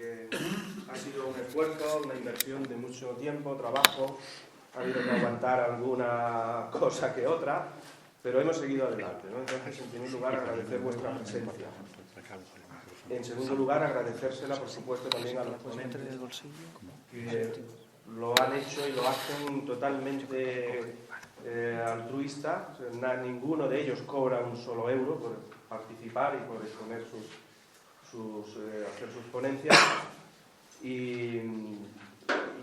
porque ha sido un esfuerzo, una inversión de mucho tiempo, trabajo, ha habido que aguantar alguna cosa que otra, pero hemos seguido adelante, ¿no? Entonces, en primer lugar, agradecer vuestra presencia. En segundo lugar, agradecérsela, por supuesto, también a los ponentes que lo han hecho y lo hacen totalmente altruista. O sea, ninguno de ellos cobra un solo euro por participar y por exponer hacer sus ponencias. Y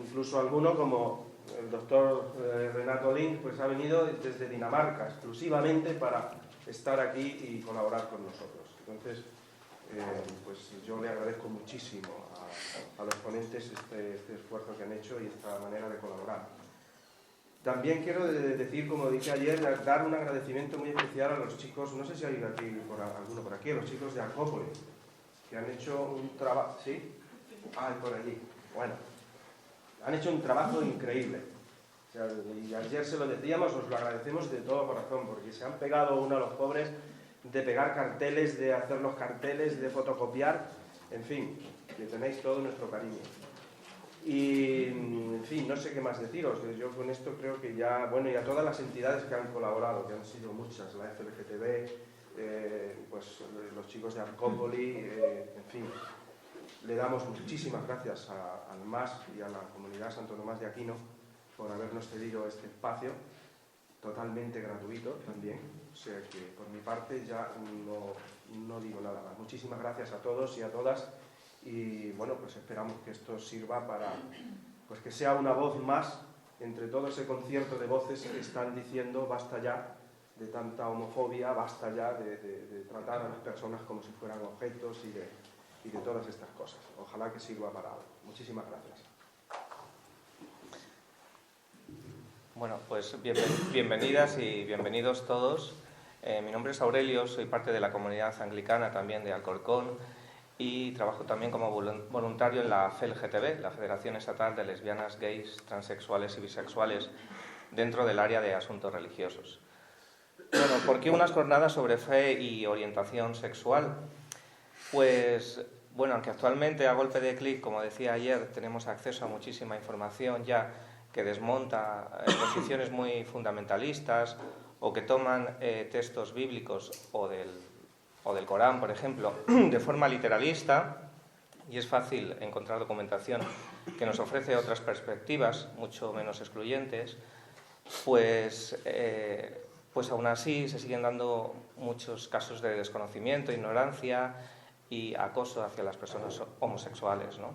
incluso alguno, como el doctor Renato Link, pues ha venido desde Dinamarca exclusivamente para estar aquí y colaborar con nosotros. Entonces, pues yo le agradezco muchísimo a los ponentes este esfuerzo que han hecho y esta manera de colaborar. También quiero decir, como dije ayer, dar un agradecimiento muy especial a los chicos, no sé si hay aquí alguno por aquí, a los chicos de Acrópolis, que han hecho un trabajo, ¿sí? Ah, por allí. Bueno, han hecho un trabajo increíble. O sea, y ayer se lo decíamos, os lo agradecemos de todo corazón, porque se han pegado uno a los pobres de pegar carteles, de hacer los carteles, de fotocopiar, en fin, que tenéis todo nuestro cariño. Y, en fin, no sé qué más deciros. Yo con esto creo que ya, bueno, y a todas las entidades que han colaborado, que han sido muchas, la FLGTB, pues los chicos de Arcópoli, en fin, le damos muchísimas gracias al MAS y a la comunidad Santo Tomás de Aquino por habernos cedido este espacio, totalmente gratuito también. O sea que por mi parte ya no digo nada más. Muchísimas gracias a todos y a todas. Y bueno, pues esperamos que esto sirva para pues que sea una voz más entre todo ese concierto de voces que están diciendo basta ya de tanta homofobia, basta ya de tratar a las personas como si fueran objetos y de todas estas cosas. Ojalá que sirva para algo. Muchísimas gracias. Bueno, pues bienvenidas y bienvenidos todos. Mi nombre es Aurelio, soy parte de la comunidad anglicana también de Alcorcón y trabajo también como voluntario en la FLGTB, la Federación Estatal de Lesbianas, Gays, Transexuales y Bisexuales, dentro del área de asuntos religiosos. Bueno, ¿por qué unas jornadas sobre fe y orientación sexual? Pues, bueno, aunque actualmente a golpe de clic, como decía ayer, tenemos acceso a muchísima información ya que desmonta posiciones muy fundamentalistas o que toman textos bíblicos o del Corán, por ejemplo, de forma literalista, y es fácil encontrar documentación que nos ofrece otras perspectivas, mucho menos excluyentes, pues aún así se siguen dando muchos casos de desconocimiento, ignorancia y acoso hacia las personas homosexuales, ¿no?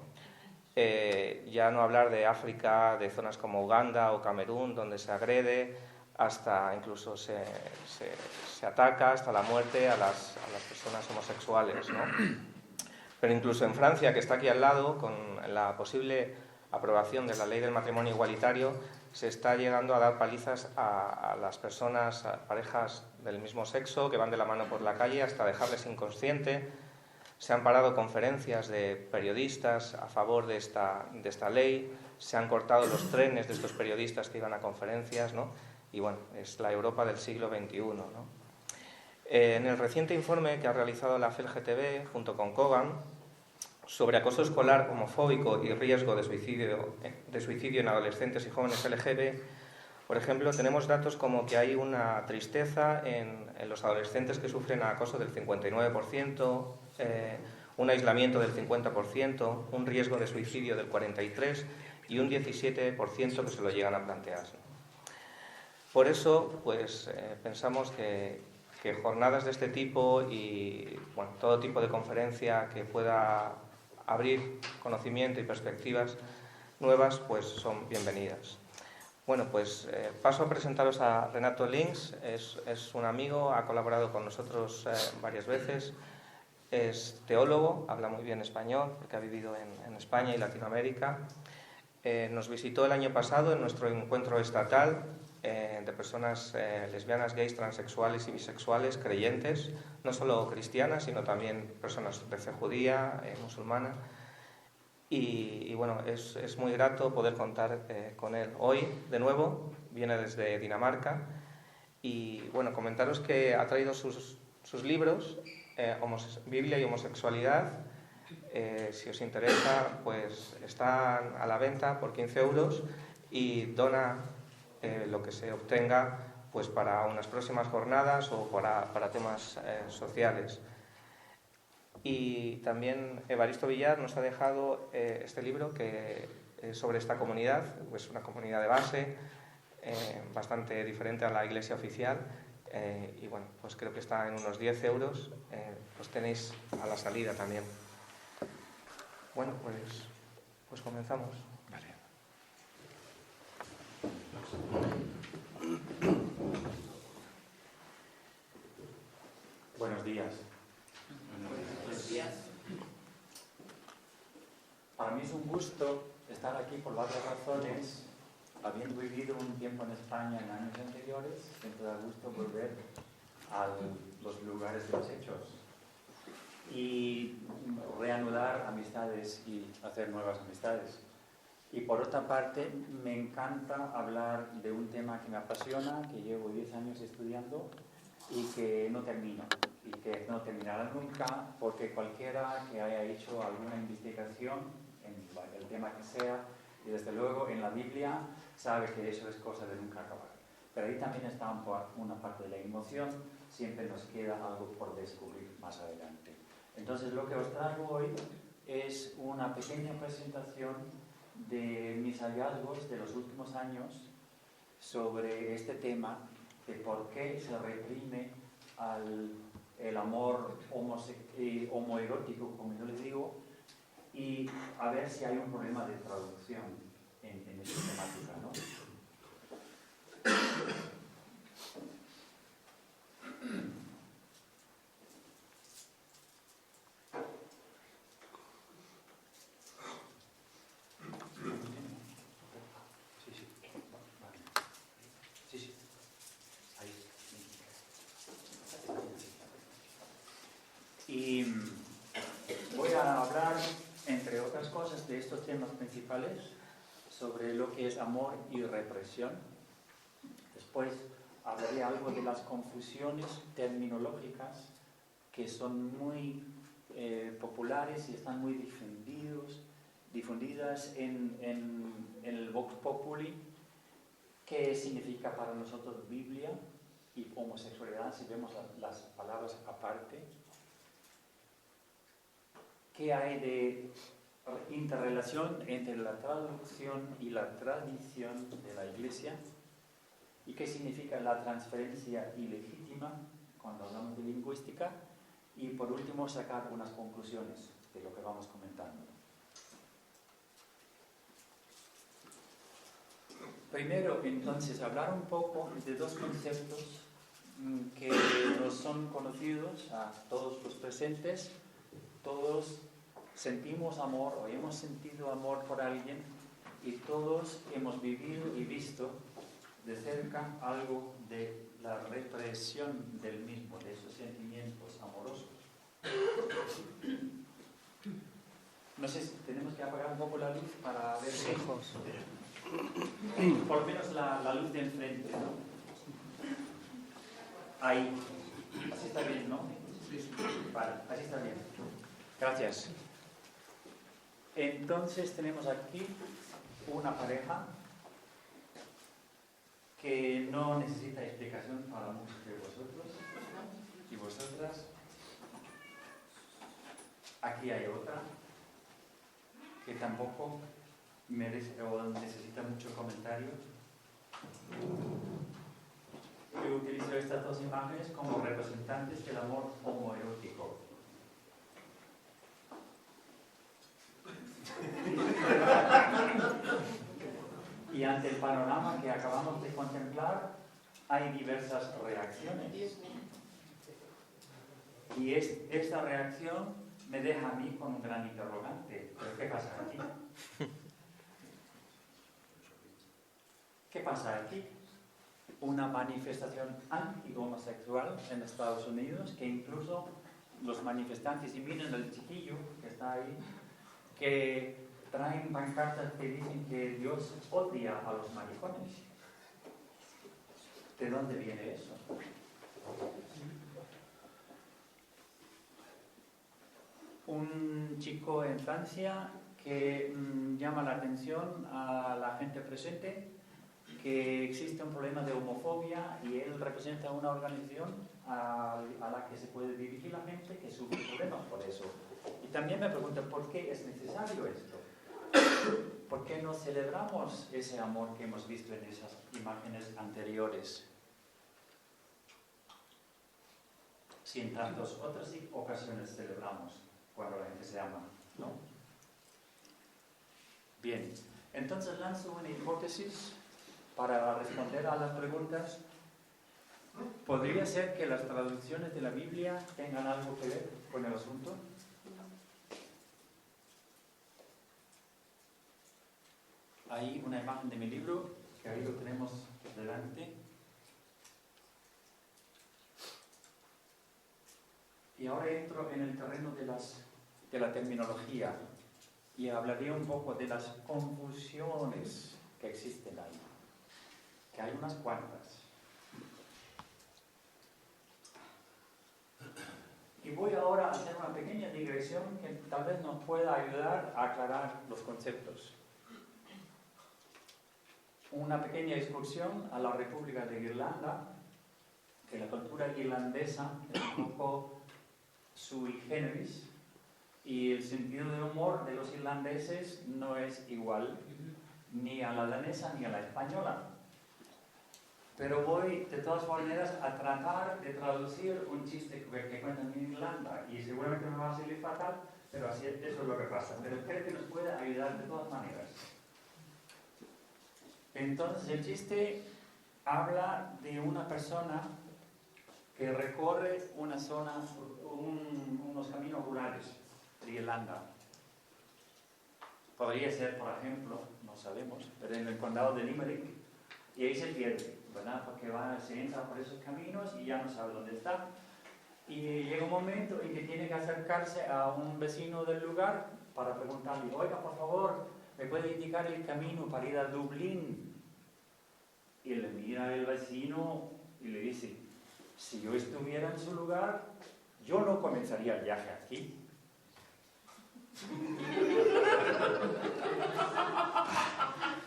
Ya no hablar de África, de zonas como Uganda o Camerún, donde se agrede, hasta incluso se ataca hasta la muerte a las personas homosexuales, ¿no? Pero incluso en Francia, que está aquí al lado, con la posible aprobación de la ley del matrimonio igualitario, se está llegando a dar palizas a las personas, a parejas del mismo sexo, que van de la mano por la calle hasta dejarles inconsciente. Se han parado conferencias de periodistas a favor de esta ley, se han cortado los trenes de estos periodistas que iban a conferencias, ¿no? Y bueno, es la Europa del siglo XXI, ¿no? En el reciente informe que ha realizado la FLGTB junto con Cogan sobre acoso escolar homofóbico y riesgo de suicidio en adolescentes y jóvenes LGB, por ejemplo, tenemos datos como que hay una tristeza en los adolescentes que sufren acoso del 59%, un aislamiento del 50%, un riesgo de suicidio del 43% y un 17% que se lo llegan a plantear, ¿no? Por eso, pues pensamos que jornadas de este tipo y bueno, todo tipo de conferencia que pueda abrir conocimiento y perspectivas nuevas, pues son bienvenidas. Bueno, pues paso a presentaros a Renato Links. Es un amigo, ha colaborado con nosotros varias veces. Es teólogo, habla muy bien español, porque ha vivido en España y Latinoamérica. Nos visitó el año pasado en nuestro encuentro estatal de personas lesbianas, gays, transexuales y bisexuales, creyentes, no solo cristianas, sino también personas de fe judía, musulmana. Y bueno, es muy grato poder contar con él. Hoy, de nuevo, viene desde Dinamarca. Y bueno, comentaros que ha traído sus libros, Biblia y homosexualidad, Si os interesa, pues están a la venta por 15 euros y dona lo que se obtenga pues para unas próximas jornadas o para temas sociales. Y también Evaristo Villar nos ha dejado este libro que sobre esta comunidad, pues una comunidad de base, bastante diferente a la iglesia oficial, y bueno, pues creo que está en unos 10 euros, los tenéis a la salida también. Bueno, pues comenzamos. Vale. Buenos días. Buenos días. Para mí es un gusto estar aquí por varias razones. Habiendo vivido un tiempo en España en años anteriores, siempre da gusto volver a los lugares de los hechos y reanudar amistades y hacer nuevas amistades. Y por otra parte, me encanta hablar de un tema que me apasiona, que llevo 10 años estudiando y que no termino, y que no terminará nunca, porque cualquiera que haya hecho alguna investigación en el tema que sea, y desde luego en la Biblia, sabe que eso es cosa de nunca acabar. Pero ahí también está una parte de la emoción, siempre nos queda algo por descubrir más adelante. Entonces lo que os traigo hoy es una pequeña presentación de mis hallazgos de los últimos años sobre este tema de por qué se reprime el amor homoerótico, como yo les digo, y a ver si hay un problema de traducción en esta temática, ¿no? Y voy a hablar, entre otras cosas, de estos temas principales, sobre lo que es amor y represión. Después hablaré algo de las confusiones terminológicas que son muy populares y están muy difundidas en el Vox Populi. ¿Qué significa para nosotros Biblia y homosexualidad si vemos las palabras aparte? ¿Qué hay de interrelación entre la traducción y la tradición de la Iglesia? ¿Y qué significa la transferencia ilegítima cuando hablamos de lingüística? Y por último, sacar unas conclusiones de lo que vamos comentando. Primero, entonces, hablar un poco de dos conceptos que nos son conocidos a todos los presentes. Todos sentimos amor o hemos sentido amor por alguien y todos hemos vivido y visto de cerca algo de la represión del mismo, de esos sentimientos amorosos. No sé si tenemos que apagar un poco la luz para ver lejos. Por lo menos la luz de enfrente, ¿no? Ahí. Así está bien, ¿no? Vale, así está bien. Gracias. Entonces tenemos aquí una pareja que no necesita explicación para muchos de vosotros y vosotras. Aquí hay otra que tampoco merece o necesita mucho comentario. Yo utilizo estas dos imágenes como representantes del amor homoerótico. Y ante el panorama que acabamos de contemplar, hay diversas reacciones. Y esta reacción me deja a mí con un gran interrogante. ¿Pero qué pasa aquí? ¿Qué pasa aquí? Una manifestación anti-homosexual en Estados Unidos, que incluso los manifestantes, y miren el chiquillo que está ahí, que traen pancartas que dicen que Dios odia a los maricones. ¿De dónde viene eso? un chico en Francia que llama la atención a la gente presente que existe un problema de homofobia y él representa una organización a la que se puede dirigir la gente que sufre problemas por eso. Y también me pregunto, ¿por qué es necesario esto? ¿Por qué no celebramos ese amor que hemos visto en esas imágenes anteriores? Si en tantas otras ocasiones celebramos cuando la gente se ama, ¿no? Bien, entonces lanzo una hipótesis para responder a las preguntas. ¿Podría ser que las traducciones de la Biblia tengan algo que ver con el asunto? Hay una imagen de mi libro, que ahí lo tenemos delante. Y ahora entro en el terreno de la terminología y hablaré un poco de las confusiones que existen ahí, que hay unas cuantas. Y voy ahora a hacer una pequeña digresión que tal vez nos pueda ayudar a aclarar los conceptos. Una pequeña excursión a la República de Irlanda, que la cultura irlandesa es un poco sui generis, y el sentido de humor de los irlandeses no es igual ni a la danesa ni a la española. Pero voy de todas maneras a tratar de traducir un chiste que cuentan en Irlanda y seguramente me va a salir fatal, pero así eso es lo que pasa. Pero creo que nos puede ayudar de todas maneras. Entonces el chiste habla de una persona que recorre una zona, unos caminos rurales de Irlanda. Podría ser, por ejemplo, no sabemos, pero en el condado de Limerick, y ahí se pierde, ¿verdad? Porque se entra por esos caminos y ya no sabe dónde está. Y llega un momento en que tiene que acercarse a un vecino del lugar para preguntarle, oiga, por favor, ¿me puede indicar el camino para ir a Dublín? Y le mira el vecino y le dice, si yo estuviera en su lugar, yo no comenzaría el viaje aquí.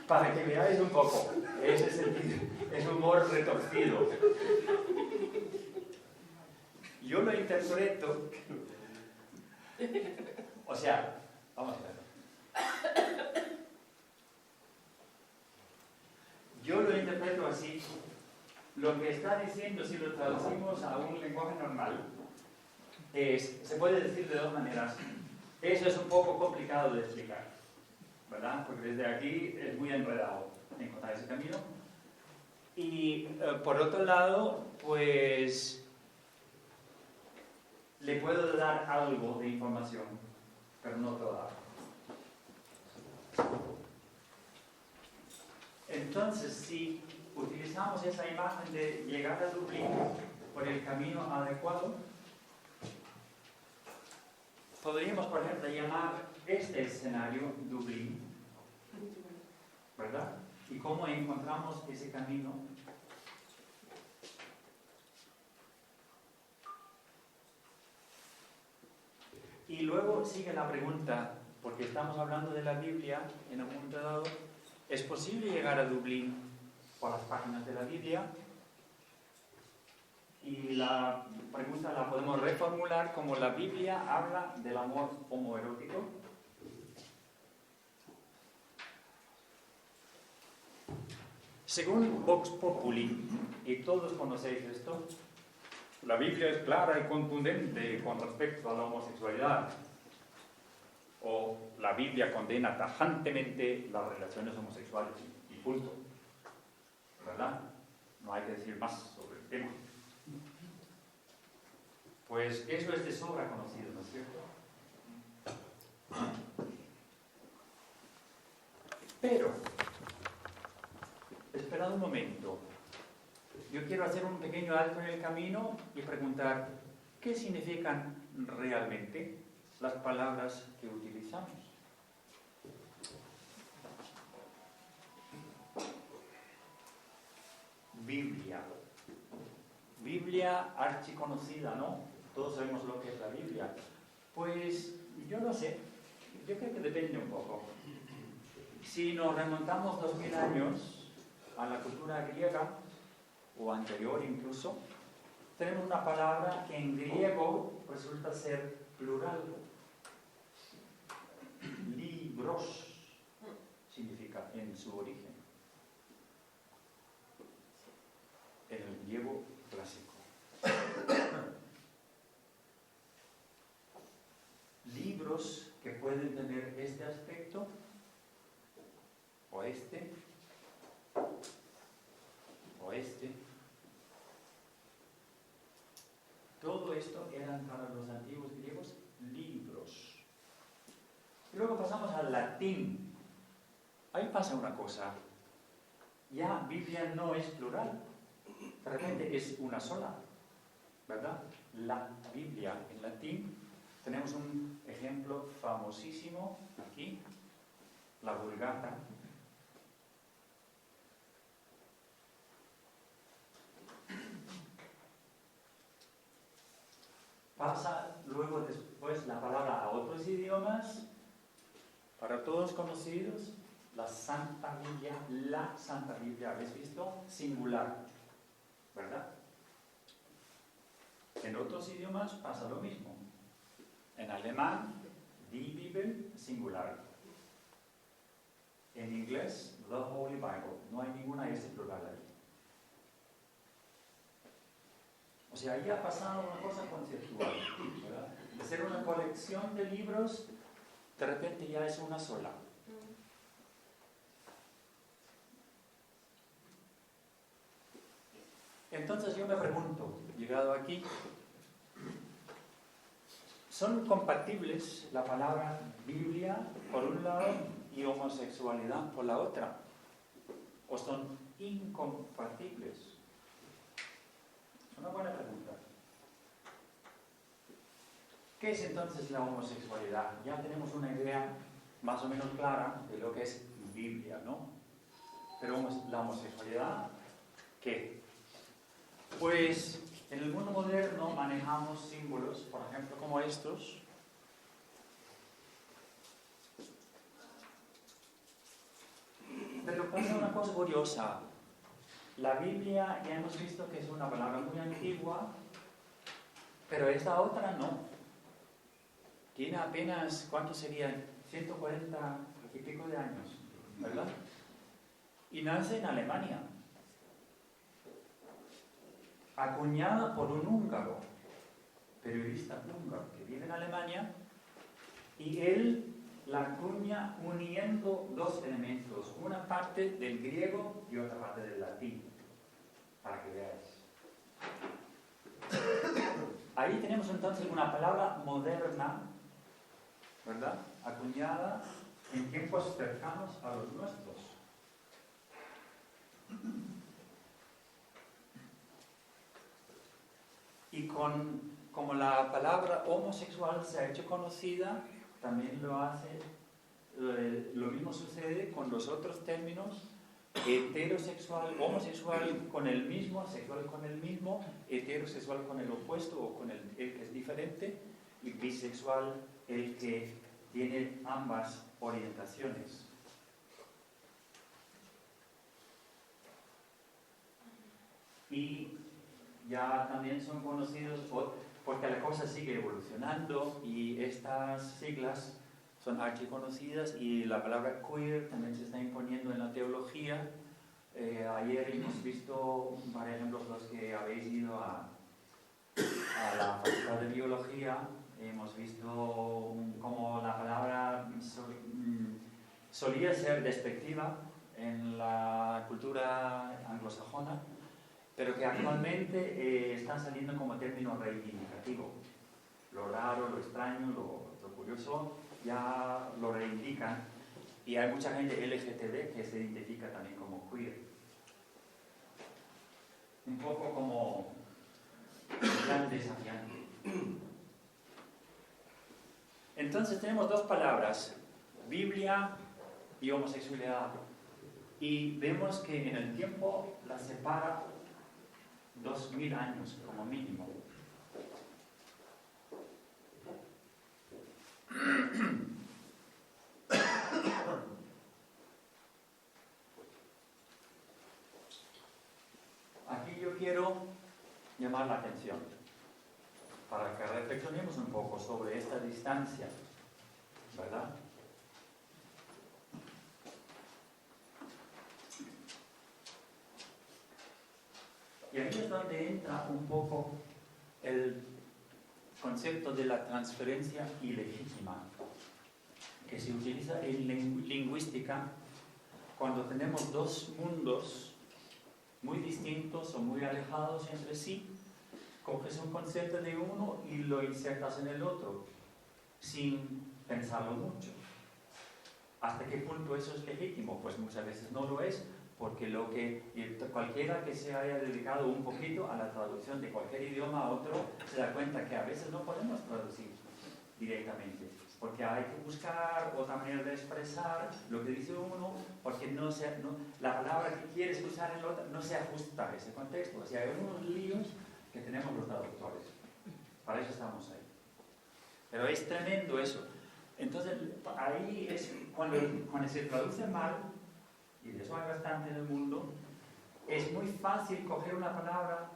Para que veáis un poco ese sentido, ese humor retorcido. Yo lo interpreto, o sea, vamos a ver. Yo lo interpreto así. Lo que está diciendo, si lo traducimos a un lenguaje normal, se puede decir de dos maneras. Eso es un poco complicado de explicar, ¿verdad? Porque desde aquí es muy enredado encontrar ese camino. Y por otro lado, pues le puedo dar algo de información, pero no toda. Entonces, si utilizamos esa imagen de llegar a Dublín por el camino adecuado, podríamos, por ejemplo, llamar este escenario Dublín, ¿verdad? ¿Y cómo encontramos ese camino? Y luego sigue la pregunta, porque estamos hablando de la Biblia en un momento dado, ¿es posible llegar a Dublín por las páginas de la Biblia? Y la pregunta la podemos reformular como la Biblia habla del amor homoerótico. Según Vox Populi, y todos conocéis esto, la Biblia es clara y contundente con respecto a la homosexualidad. O la Biblia condena tajantemente las relaciones homosexuales y punto. ¿Verdad? No hay que decir más sobre el tema. Pues eso es de sobra conocido, ¿no es cierto? Pero, esperad un momento. Yo quiero hacer un pequeño alto en el camino y preguntar, ¿qué significan realmente las palabras que utilizamos? Biblia. Biblia archiconocida, ¿no? Todos sabemos lo que es la Biblia. Pues Yo no sé, yo creo que depende un poco. Si nos remontamos 2000 años a la cultura griega, o anterior incluso, tenemos una palabra que en griego resulta ser plural. Libros significa en su origen, en el griego clásico. Libros que pueden tener este aspecto, o este, o este. Todo esto eran para los antiguos griegos libros. Y luego pasamos al latín. Ahí pasa una cosa. Ya Biblia no es plural. De repente es una sola. ¿Verdad? La Biblia en latín. Tenemos un ejemplo famosísimo aquí. La Vulgata. Pasa luego después la palabra a otros idiomas, para todos conocidos, la Santa Biblia, ¿habéis visto? Singular, ¿verdad? En otros idiomas pasa lo mismo. En alemán, die Bibel, singular. En inglés, the Holy Bible, no hay ninguna S plural ahí. O sea, ahí ha pasado una cosa conceptual, ¿verdad? De ser una colección de libros, de repente ya es una sola. Entonces yo me pregunto, llegado aquí, ¿son compatibles la palabra Biblia por un lado y homosexualidad por la otra? ¿O son incompatibles? Una buena pregunta. ¿Qué es entonces la homosexualidad? Ya tenemos una idea más o menos clara de lo que es Biblia, ¿no? Pero la homosexualidad, ¿qué? Pues en el mundo moderno manejamos símbolos, por ejemplo, como estos. Pero pasa una cosa curiosa. La Biblia ya hemos visto que es una palabra muy antigua, pero esta otra no. Tiene apenas, ¿cuántos serían? 140 y pico de años, ¿verdad? Y nace en Alemania. Acuñada por un húngaro, periodista húngaro, que vive en Alemania, y él la acuña uniendo dos elementos, una parte del griego y otra parte del latín, para que veáis. Ahí tenemos entonces una palabra moderna, ¿verdad? Acuñada en tiempos cercanos a los nuestros. Y como la palabra homosexual se ha hecho conocida, también lo mismo sucede con los otros términos: heterosexual, homosexual con el mismo, sexual con el mismo, heterosexual con el opuesto o con el que es diferente, y bisexual el que tiene ambas orientaciones. Y ya también son conocidos porque la cosa sigue evolucionando y estas siglas son archiconocidas, y la palabra queer también se está imponiendo en la teología. Ayer hemos visto, por ejemplo, los que habéis ido a la facultad de biología, hemos visto cómo la palabra solía ser despectiva en la cultura anglosajona, pero que actualmente está saliendo como término reivindicativo. Lo raro, lo extraño, lo curioso, ya lo reivindican, y hay mucha gente LGTB que se identifica también como queer. Un poco como plan desafiante. Entonces tenemos dos palabras, Biblia y homosexualidad, y vemos que en el tiempo las separa 2000 años como mínimo. quiero llamar la atención para que reflexionemos un poco sobre esta distancia, ¿verdad? Y ahí es donde entra un poco el concepto de la transferencia ilegítima, que se utiliza en lingüística cuando tenemos dos mundos muy distintos o muy alejados entre sí. Coges un concepto de uno y lo insertas en el otro, sin pensarlo mucho. ¿Hasta qué punto eso es legítimo? Pues muchas veces no lo es, porque cualquiera que se haya dedicado un poquito a la traducción de cualquier idioma a otro, se da cuenta que a veces no podemos traducir directamente, porque hay que buscar otra manera de expresar lo que dice uno, porque la palabra que quieres usar en el otro no se ajusta a ese contexto. O sea, hay unos líos que tenemos los traductores. Para eso estamos ahí. Pero es tremendo eso. Entonces, ahí es cuando se traduce mal, y de eso hay bastante en el mundo, es muy fácil coger una palabra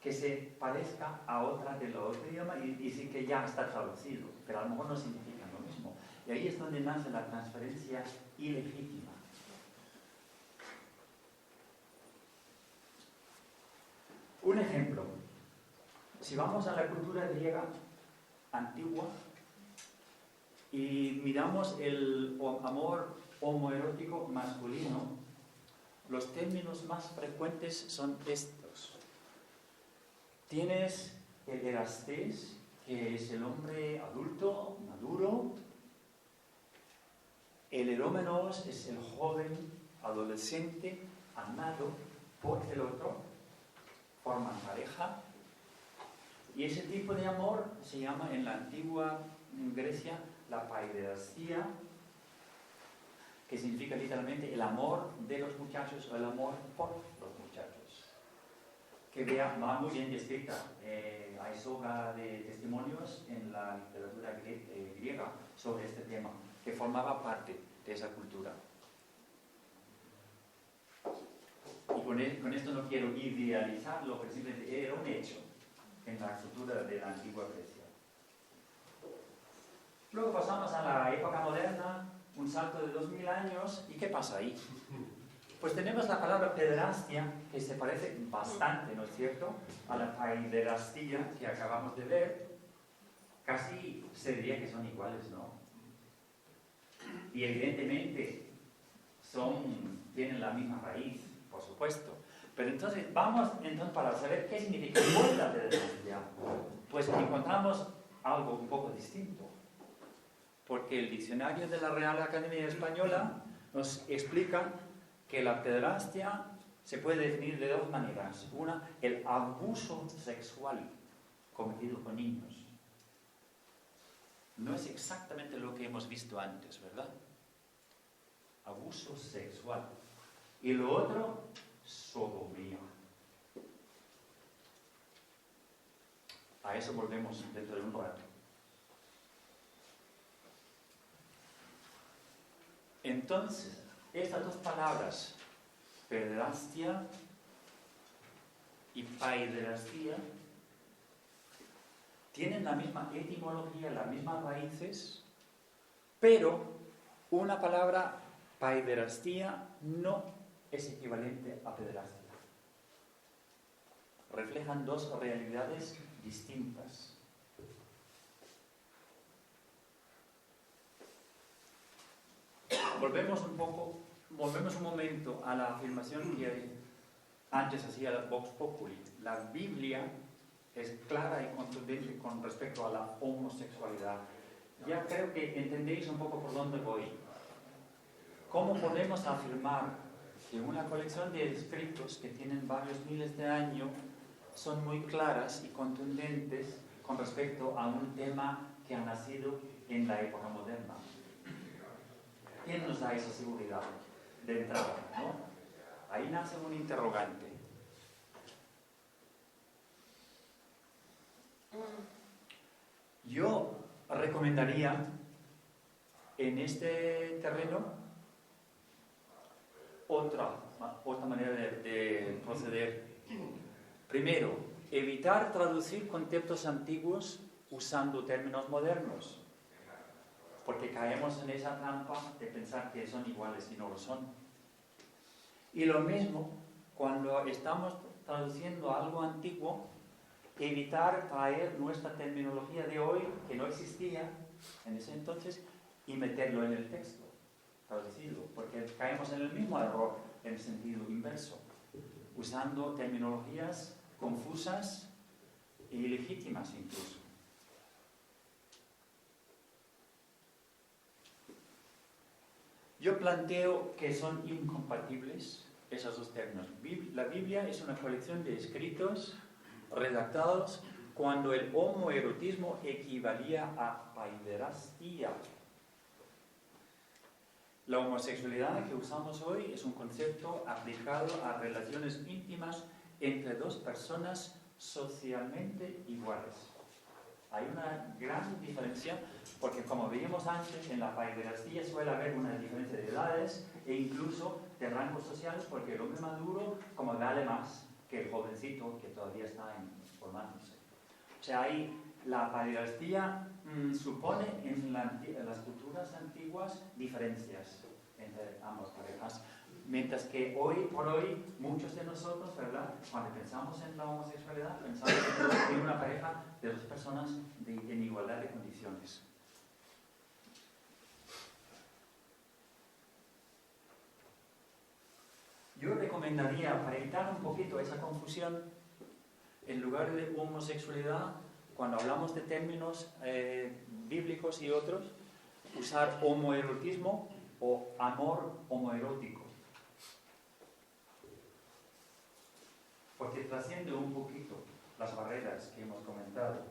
que se parezca a otra del otro idioma y decir que ya está traducido, pero a lo mejor no significa lo mismo. Y ahí es donde nace la transferencia ilegítima. Un ejemplo. Si vamos a la cultura griega antigua y miramos el amor homoerótico masculino, los términos más frecuentes son estos. Tienes el erastés, que es el hombre adulto, maduro. El erómenos es el joven adolescente amado por el otro, forman pareja. Y ese tipo de amor se llama en la antigua Grecia la paiderastía, que significa literalmente el amor de los muchachos o el amor por los muchachos. Que va muy bien descrita. Hay sobra de testimonios en la literatura griega sobre este tema, que formaba parte de esa cultura. Y con esto no quiero idealizarlo, pero simplemente era un hecho en la cultura de la antigua Grecia. Luego pasamos a la época moderna, un salto de 2000 años, ¿y qué pasa ahí? Pues tenemos la palabra pederastia, que se parece bastante, ¿no es cierto?, a la paiderastía que acabamos de ver. Casi se diría que son iguales, ¿no? Y evidentemente tienen la misma raíz, por supuesto. Pero entonces, vamos para saber qué significa la pederastia, pues encontramos algo un poco distinto. Porque el diccionario de la Real Academia Española nos explica que la pederastia se puede definir de dos maneras. Una, el abuso sexual cometido con niños. No es exactamente lo que hemos visto antes, ¿verdad? Abuso sexual. Y lo otro, sodomía. A eso volvemos dentro de un rato. Entonces, estas dos palabras, pederastia y paiderastía, tienen la misma etimología, las mismas raíces, pero una palabra paiderastía no es equivalente a pederastia. Reflejan dos realidades distintas. Volvemos un momento a la afirmación que antes hacía la Vox Populi. La Biblia es clara y contundente con respecto a la homosexualidad. Ya creo que entendéis un poco por dónde voy. ¿Cómo podemos afirmar que una colección de escritos que tienen varios miles de años son muy claras y contundentes con respecto a un tema que ha nacido en la época moderna? ¿Quién nos da esa seguridad de entrada, ¿no? Ahí nace un interrogante. Yo recomendaría en este terreno otra manera de proceder. Primero, evitar traducir conceptos antiguos usando términos modernos, porque caemos en esa trampa de pensar que son iguales y no lo son. Y lo mismo, cuando estamos traduciendo algo antiguo, evitar traer nuestra terminología de hoy, que no existía en ese entonces, y meterlo en el texto, traducido, porque caemos en el mismo error en el sentido inverso, usando terminologías confusas e ilegítimas incluso. Yo planteo que son incompatibles esos dos términos. La Biblia es una colección de escritos redactados cuando el homoerotismo equivalía a paiderastía. La homosexualidad que usamos hoy es un concepto aplicado a relaciones íntimas entre dos personas socialmente iguales. Hay una gran diferencia porque, como veíamos antes, en la paiderastía suele haber una diferencia de edades e incluso de rangos sociales, porque el hombre maduro como vale más que el jovencito que todavía está formándose. O sea, ahí la paiderastía supone en las culturas antiguas diferencias entre ambas parejas, mientras que hoy por hoy muchos de nosotros, ¿verdad?, cuando pensamos en la homosexualidad, pensamos en una pareja de dos personas en igualdad de condiciones. Yo recomendaría, para evitar un poquito esa confusión, en lugar de homosexualidad, cuando hablamos de términos bíblicos y otros, usar homoerotismo o amor homoerótico. Porque trasciende un poquito las barreras que hemos comentado.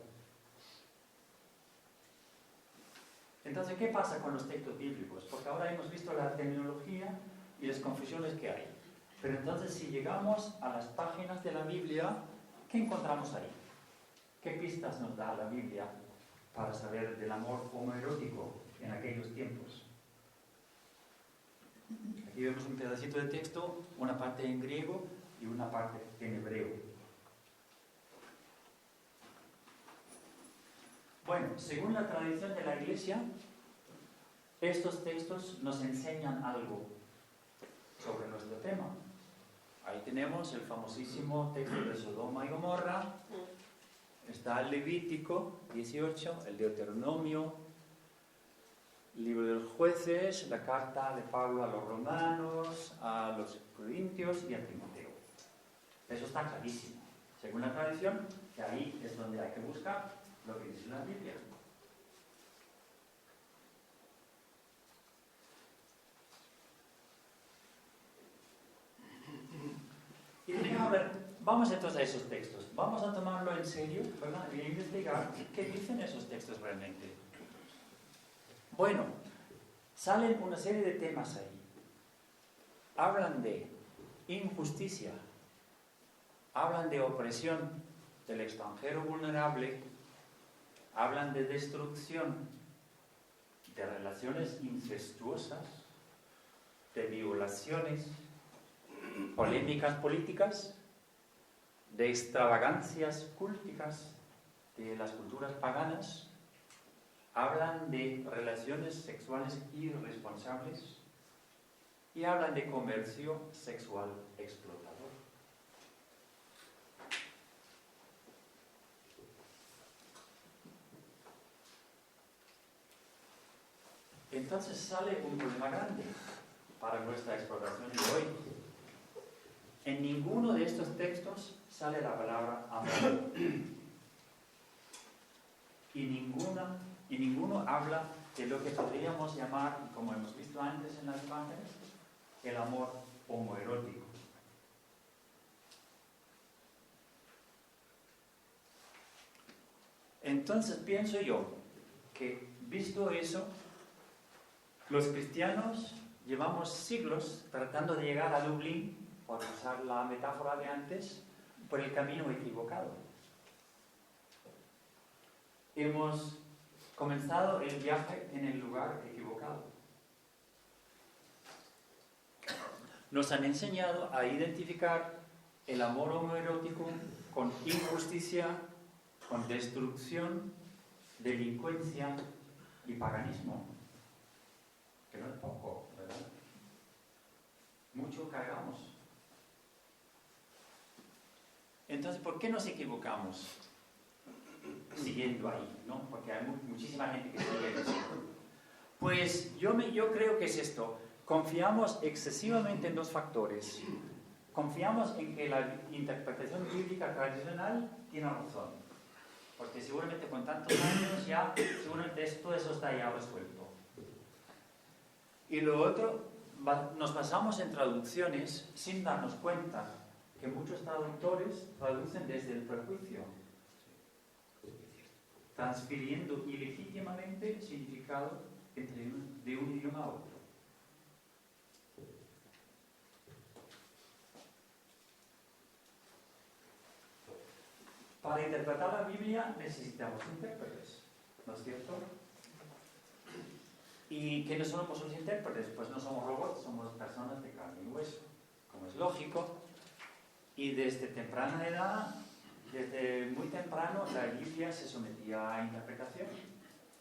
Entonces, ¿qué pasa con los textos bíblicos? Porque ahora hemos visto la terminología y las confusiones que hay. Pero entonces, si llegamos a las páginas de la Biblia, ¿qué encontramos ahí? ¿Qué pistas nos da la Biblia para saber del amor homoerótico en aquellos tiempos? Aquí vemos un pedacito de texto, una parte en griego y una parte en hebreo. Bueno, según la tradición de la Iglesia, estos textos nos enseñan algo sobre nuestro tema. Ahí tenemos el famosísimo texto de Sodoma y Gomorra, está el Levítico 18, el Deuteronomio, el libro de los jueces, la carta de Pablo a los romanos, a los corintios y a Timoteo. Eso está clarísimo. Según la tradición, que ahí es donde hay que buscar lo que dice la Biblia. Y a ver, vamos entonces a esos textos. Vamos a tomarlo en serio, ¿verdad? Y investigar qué dicen esos textos realmente. Bueno, salen una serie de temas ahí. Hablan de injusticia, hablan de opresión del extranjero vulnerable, hablan de destrucción, de relaciones incestuosas, de violaciones, polémicas políticas, de extravagancias culticas de las culturas paganas, hablan de relaciones sexuales irresponsables y hablan de comercio sexual explotador. Entonces sale un problema grande para nuestra exploración de hoy. En ninguno de estos textos sale la palabra amor. Y ninguno habla de lo que podríamos llamar, como hemos visto antes en las imágenes, el amor homoerótico. Entonces pienso yo que, visto eso, los cristianos llevamos siglos tratando de llegar a Dublín, por usar la metáfora de antes, por el camino equivocado. Hemos comenzado el viaje en el lugar equivocado. Nos han enseñado a identificar el amor homoerótico con injusticia, con destrucción, delincuencia y paganismo. Que no es poco, ¿verdad? Mucho cargamos. Entonces, ¿por qué nos equivocamos siguiendo ahí, ¿no? Porque hay muchísima gente que sigue eso. Pues yo creo que es esto. Confiamos excesivamente en dos factores. Confiamos en que la interpretación bíblica tradicional tiene razón. Porque seguramente con tantos años ya, seguramente todo eso está ya resuelto. Y lo otro, nos basamos en traducciones sin darnos cuenta que muchos traductores traducen desde el prejuicio, transfiriendo ilegítimamente significado de un idioma a otro. Para interpretar la Biblia necesitamos intérpretes, ¿no es cierto? ¿Y quiénes somos los intérpretes? Pues no somos robots, somos personas de carne y hueso, como es lógico. Y desde temprana edad, desde muy temprano, la Biblia se sometía a interpretación.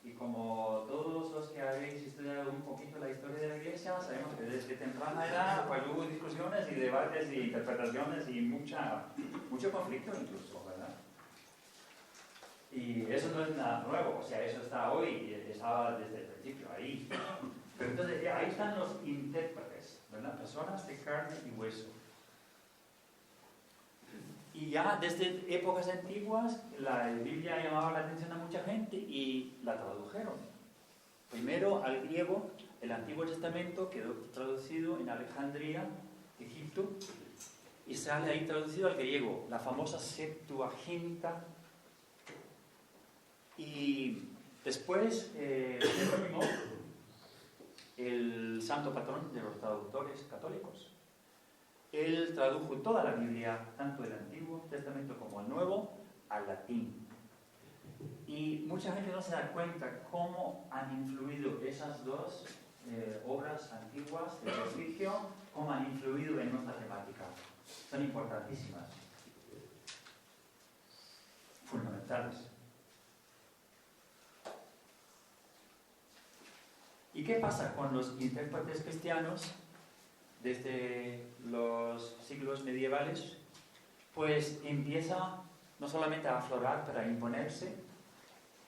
Y como todos los que habéis estudiado un poquito la historia de la Iglesia, sabemos que desde temprana edad pues, hubo discusiones y debates y interpretaciones y mucho conflicto incluso, ¿verdad? Y eso no es nada nuevo, o sea, eso está hoy y estaba desde el principio ahí. Pero entonces ahí están los intérpretes, ¿verdad? Personas de carne y hueso. Y ya desde épocas antiguas la Biblia llamaba la atención a mucha gente y la tradujeron. Primero al griego, el Antiguo Testamento quedó traducido en Alejandría, Egipto, y sale ahí traducido al griego, la famosa Septuaginta. Y después, Jerónimo, el santo patrón de los traductores católicos, él tradujo toda la Biblia, tanto el Antiguo Testamento como el Nuevo, al latín. Y mucha gente no se da cuenta cómo han influido esas dos obras antiguas de prestigio, cómo han influido en nuestra temática. Son importantísimas, fundamentales. ¿Y qué pasa con los intérpretes cristianos desde los siglos medievales? Pues empieza no solamente a aflorar, pero a imponerse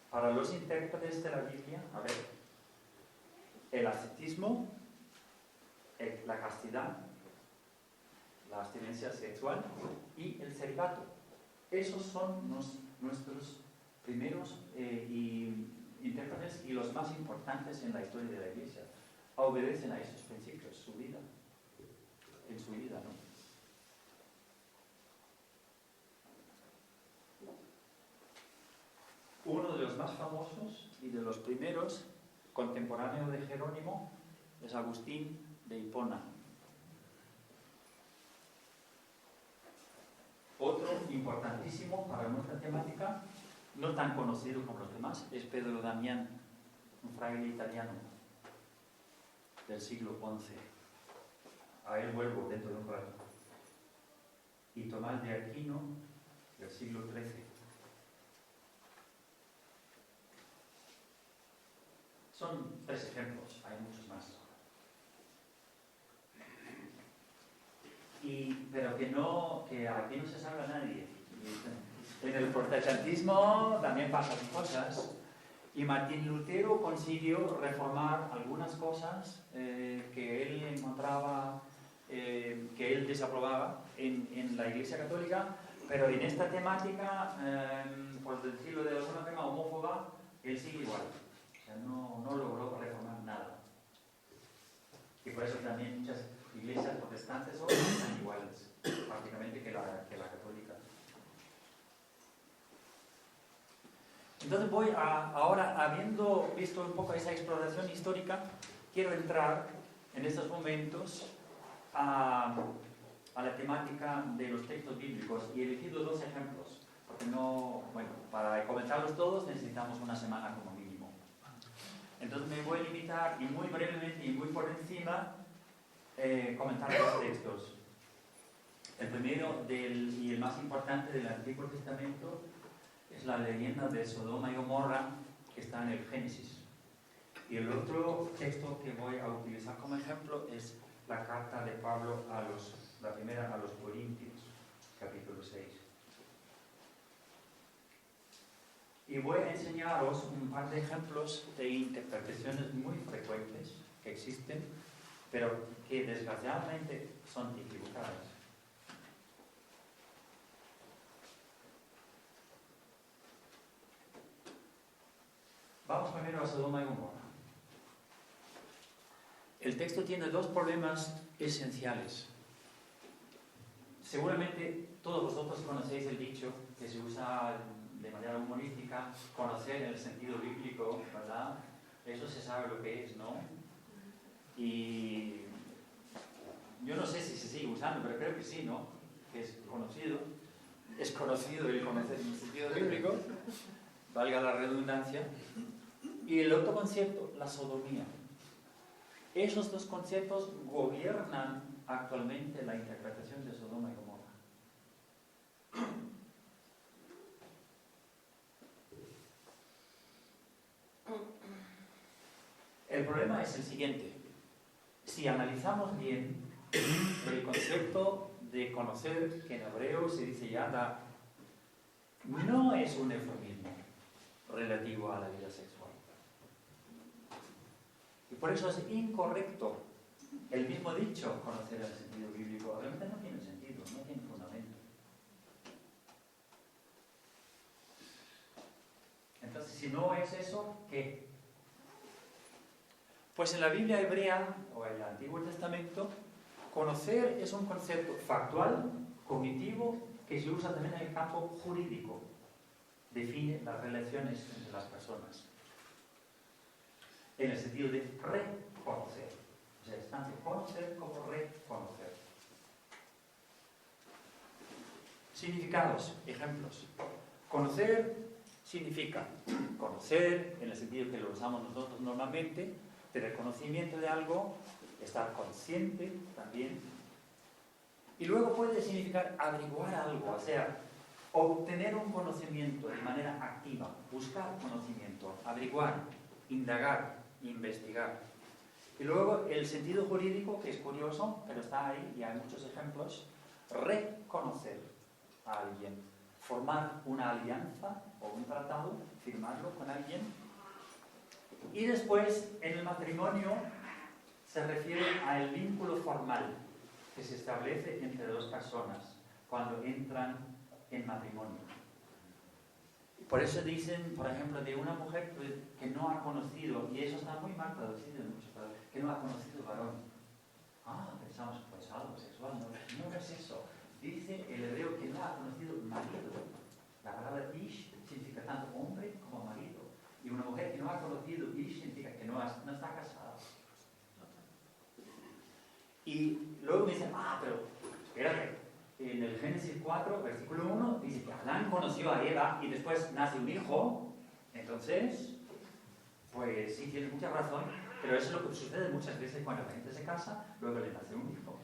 para los intérpretes de la Biblia, a ver, el ascetismo, la castidad, la abstinencia sexual y el celibato. Esos son nuestros primeros intérpretes y los más importantes en la historia de la Iglesia. Obedecen a esos principios, en su vida, ¿no? Uno de los más famosos y de los primeros, contemporáneo de Jerónimo, es Agustín de Hipona. Otro importantísimo para nuestra temática, no tan conocido como los demás, es Pedro Damián, un fraile italiano del siglo XI. A él vuelvo dentro de un rato. Y Tomás de Aquino, del siglo XIII. Son 3 ejemplos, hay muchos más. Pero que aquí no se salva nadie. En el protestantismo también pasan cosas. Y Martín Lutero consiguió reformar algunas cosas que él encontraba, que él desaprobaba en la Iglesia Católica, pero en esta temática, por decirlo de alguna forma homófoba, él sigue igual. O sea, no logró reformar nada. Y por eso también muchas iglesias protestantes hoy están iguales, prácticamente, que la católica. Entonces ahora, habiendo visto un poco esa exploración histórica, quiero entrar en estos momentos a la temática de los textos bíblicos y he elegido 2 ejemplos, porque para comentarlos todos necesitamos una semana como mínimo. Entonces me voy a limitar y muy brevemente y muy por encima comentar los textos. El primero y el más importante del Antiguo Testamento es la leyenda de Sodoma y Gomorra, que está en el Génesis. Y el otro texto que voy a utilizar como ejemplo es la carta de Pablo la primera a los Corintios, capítulo 6. Y voy a enseñaros un par de ejemplos de interpretaciones muy frecuentes que existen, pero que desgraciadamente son equivocadas. Vamos primero a Sodoma y Gomorra. El texto tiene dos problemas esenciales. Seguramente todos vosotros conocéis el dicho que se usa de manera humorística, conocer en el sentido bíblico, ¿verdad? Eso se sabe lo que es, ¿no? Y yo no sé si se sigue usando, pero creo que sí, ¿no? Que es conocido el conocer en el sentido bíblico, valga la redundancia. Y el otro concepto, la sodomía. Esos dos conceptos gobiernan actualmente la interpretación de Sodoma y Gomorra. El problema es el siguiente. Si analizamos bien el concepto de conocer, que en hebreo se dice yada, no es un eufemismo relativo a la vida sexual. Y por eso es incorrecto el mismo dicho, conocer el sentido bíblico. Realmente no tiene sentido, no tiene fundamento. Entonces, si no es eso, ¿qué? Pues en la Biblia hebrea, o en el Antiguo Testamento, conocer es un concepto factual, cognitivo, que se usa también en el campo jurídico. Define las relaciones entre las personas. En el sentido de reconocer. O sea, es tanto conocer como reconocer. Significados, ejemplos. Conocer significa conocer, en el sentido que lo usamos nosotros normalmente, de reconocimiento de algo, estar consciente también. Y luego puede significar averiguar algo, o sea, obtener un conocimiento de manera activa, buscar conocimiento, averiguar, indagar, investigar. Y luego el sentido jurídico, que es curioso, pero está ahí y hay muchos ejemplos, reconocer a alguien, formar una alianza o un tratado, firmarlo con alguien. Y después, en el matrimonio, se refiere al vínculo formal que se establece entre dos personas cuando entran en matrimonio. Por eso dicen, por ejemplo, de una mujer que no ha conocido, y eso está muy mal traducido en muchos casos, que no ha conocido varón. Pensamos, pues algo sexual, no es eso. Dice el hebreo que no ha conocido marido. La palabra ish significa tanto hombre como marido. Y una mujer que no ha conocido ish significa que no está casada. Y luego dicen, pero espérate, en el Génesis 4, versículo 1, dice que Adán conoció a Eva y después nace un hijo. Entonces, pues sí, tienes mucha razón, pero eso es lo que sucede muchas veces cuando la gente se casa, luego le nace un hijo.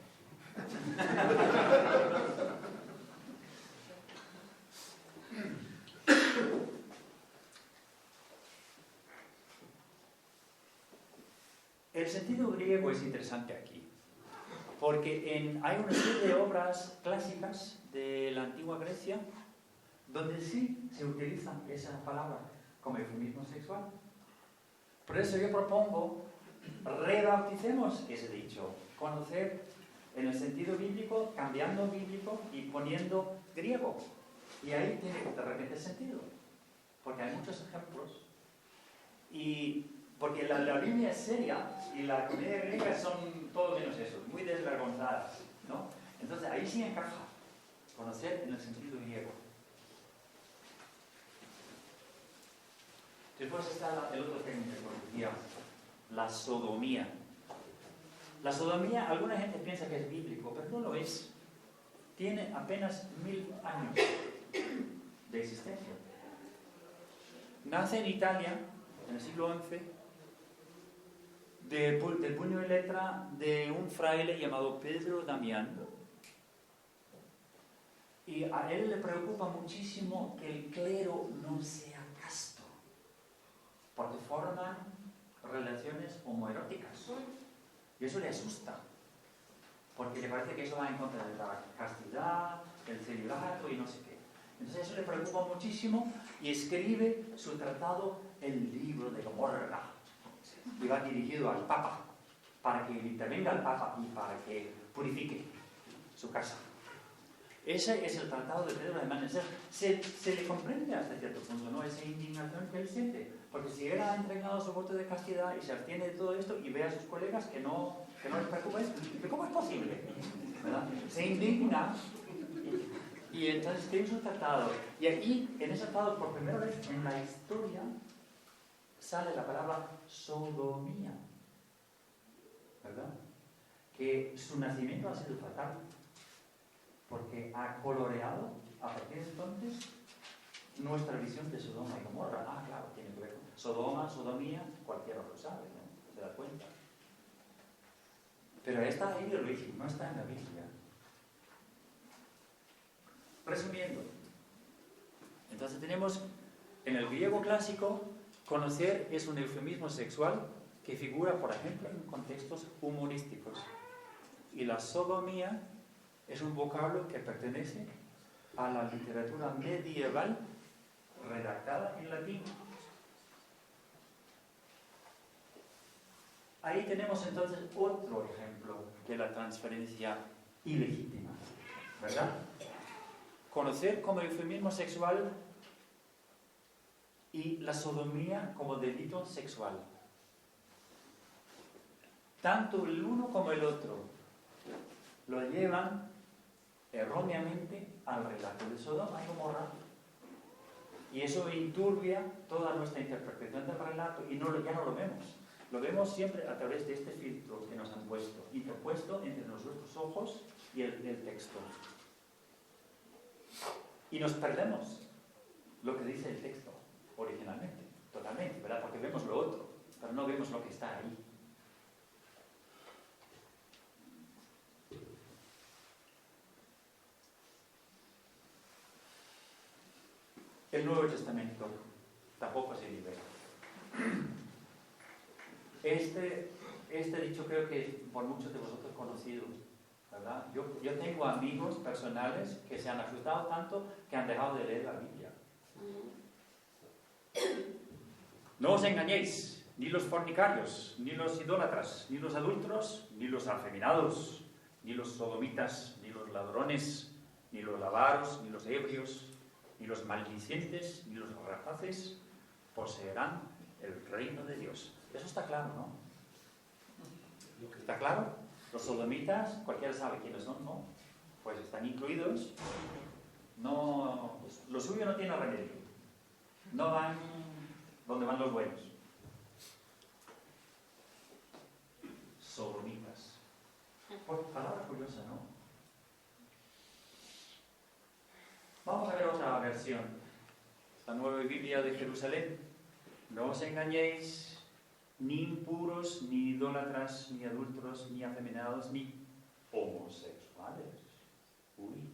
El sentido griego es interesante aquí, porque hay una serie de obras clásicas de la antigua Grecia donde sí se utiliza esa palabra como eufemismo sexual. Por eso yo propongo rebauticemos ese dicho, conocer en el sentido bíblico, cambiando bíblico y poniendo griego. Y ahí tiene de repente sentido, porque hay muchos ejemplos. Y porque la Biblia es seria y la comedia griega son todo menos eso, muy desvergonzadas, ¿no? Entonces ahí sí encaja, conocer en el sentido griego. Después está el otro término que decía, la sodomía. La sodomía, alguna gente piensa que es bíblico, pero no lo es. Tiene apenas 1000 años de existencia. Nace en Italia, en el siglo XI, del puño y letra de un fraile llamado Pedro Damián, Y a él le preocupa muchísimo que el clero no sea casto, porque forman relaciones homoeróticas. Y eso le asusta, porque le parece que eso va en contra de la castidad, el celibato y no sé qué. Entonces eso le preocupa muchísimo y escribe su tratado, el libro de Gomorra, y va dirigido al Papa, para que intervenga el Papa y para que purifique su casa. Ese es el tratado de Pedro de Manes. Se le comprende hasta cierto punto, ¿no? Esa indignación que él siente. Porque si él ha entregado su voto de castidad y se abstiene de todo esto y ve a sus colegas que no les preocupa esto, ¿cómo es posible? ¿Verdad? Se indigna y entonces tiene su tratado. Y aquí, en ese tratado, por primera vez en la historia, sale la palabra sodomía. ¿Verdad? Que su nacimiento ha sido fatal. Porque ha coloreado, a partir de entonces, nuestra visión de Sodoma y Gomorra. Ah, claro, tiene que ver con Sodoma, sodomía, cualquiera lo sabe, ¿no? Se da cuenta. Pero esta ahí el origen, no está en la Biblia. Resumiendo, entonces tenemos, en el griego clásico, conocer es un eufemismo sexual que figura, por ejemplo, en contextos humorísticos. Y la sodomía es un vocablo que pertenece a la literatura medieval redactada en latín. Ahí tenemos entonces otro ejemplo de la transferencia ilegítima, ¿verdad? Conocer como eufemismo sexual y la sodomía como delito sexual. Tanto el uno como el otro lo llevan erróneamente al relato de Sodoma y Gomorra. Y eso enturbia toda nuestra interpretación del relato y ya no lo vemos. Lo vemos siempre a través de este filtro que nos han puesto, interpuesto entre nuestros ojos y el texto. Y nos perdemos lo que dice el texto originalmente, totalmente, ¿verdad? Porque vemos lo otro, pero no vemos lo que está ahí. El Nuevo Testamento tampoco se libera. Este dicho creo que por muchos de vosotros conocido, ¿verdad? Yo tengo amigos personales que se han asustado tanto que han dejado de leer la Biblia. No os engañéis, ni los fornicarios, ni los idólatras, ni los adúlteros, ni los afeminados, ni los sodomitas, ni los ladrones, ni los avaros, ni los ebrios, ni los maldicientes, ni los rapaces poseerán el reino de Dios. Eso está claro, ¿no? ¿Está claro? Los sodomitas, cualquiera sabe quiénes son, ¿no? Pues están incluidos. No, lo suyo no tiene remedio. No van donde van los buenos. Sodomitas. Pues palabra curiosa, ¿no? Vamos a ver otra versión. La Nueva Biblia de Jerusalén. No os engañéis, ni impuros, ni idólatras, ni adúlteros, ni afeminados, ni homosexuales. Uy.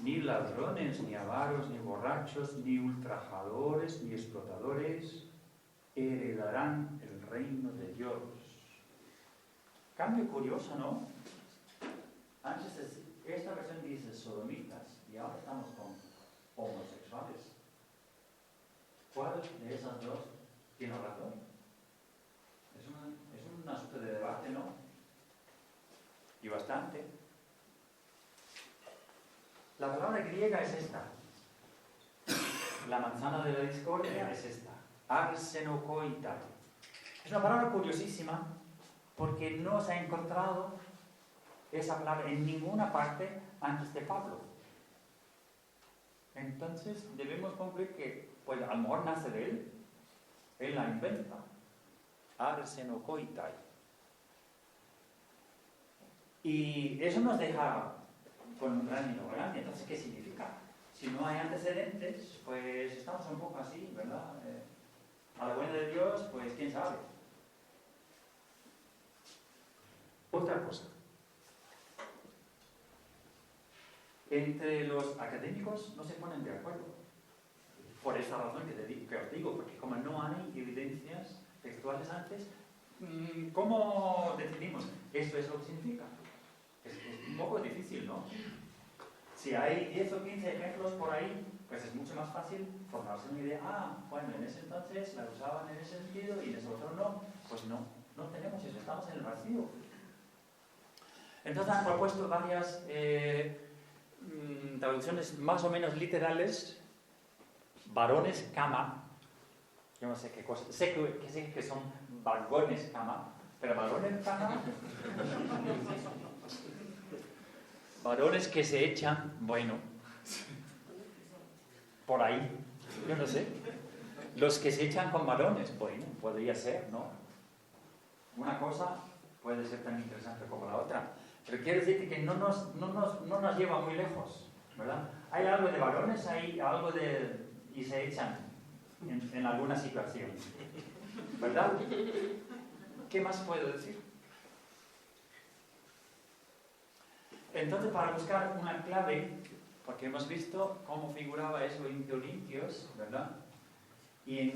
Ni ladrones, ni avaros, ni borrachos, ni ultrajadores, ni explotadores heredarán el reino de Dios. Cambio curioso, ¿no? Antes esta versión dice sodomitas y ahora estamos con homosexuales. ¿Cuál de esas dos tiene razón? Es un asunto de debate, ¿no? Y bastante. La palabra griega es esta. La manzana de la discordia es esta. Arsenokoitai. Es una palabra curiosísima porque no se ha encontrado esa palabra en ninguna parte antes de Pablo. Entonces debemos concluir que, pues, a lo mejor nace de él la inventa. Arsenokoitai. Y eso nos deja con un gran interrogante. Entonces, ¿qué significa? Si no hay antecedentes, pues estamos un poco así, ¿verdad? A la buena de Dios, pues quién sabe. Otra cosa. entre los académicos no se ponen de acuerdo. Por esa razón que os digo, porque como no hay evidencias textuales antes, ¿cómo decidimos? Esto es lo que significa. Es un poco difícil, ¿no? Si hay 10 o 15 ejemplos por ahí, pues es mucho más fácil formarse una idea. Ah, bueno, en ese entonces la usaban en ese sentido y en ese otro no. Pues no, no tenemos eso, estamos en el vacío. Entonces han propuesto varias traducciones más o menos literales. Varones cama, yo no sé qué cosa, sé que son vagones cama, pero varones cama, varones que se echan, bueno, por ahí, yo no sé, los que se echan con varones, bueno, podría ser, ¿no? Una cosa puede ser tan interesante como la otra, pero quiero decirte que no nos lleva muy lejos, ¿verdad? Hay algo de varones, hay algo de... y se echan en alguna situación, ¿verdad? ¿Qué más puedo decir? Entonces, para buscar una clave, porque hemos visto cómo figuraba eso en Corintios, ¿verdad? Y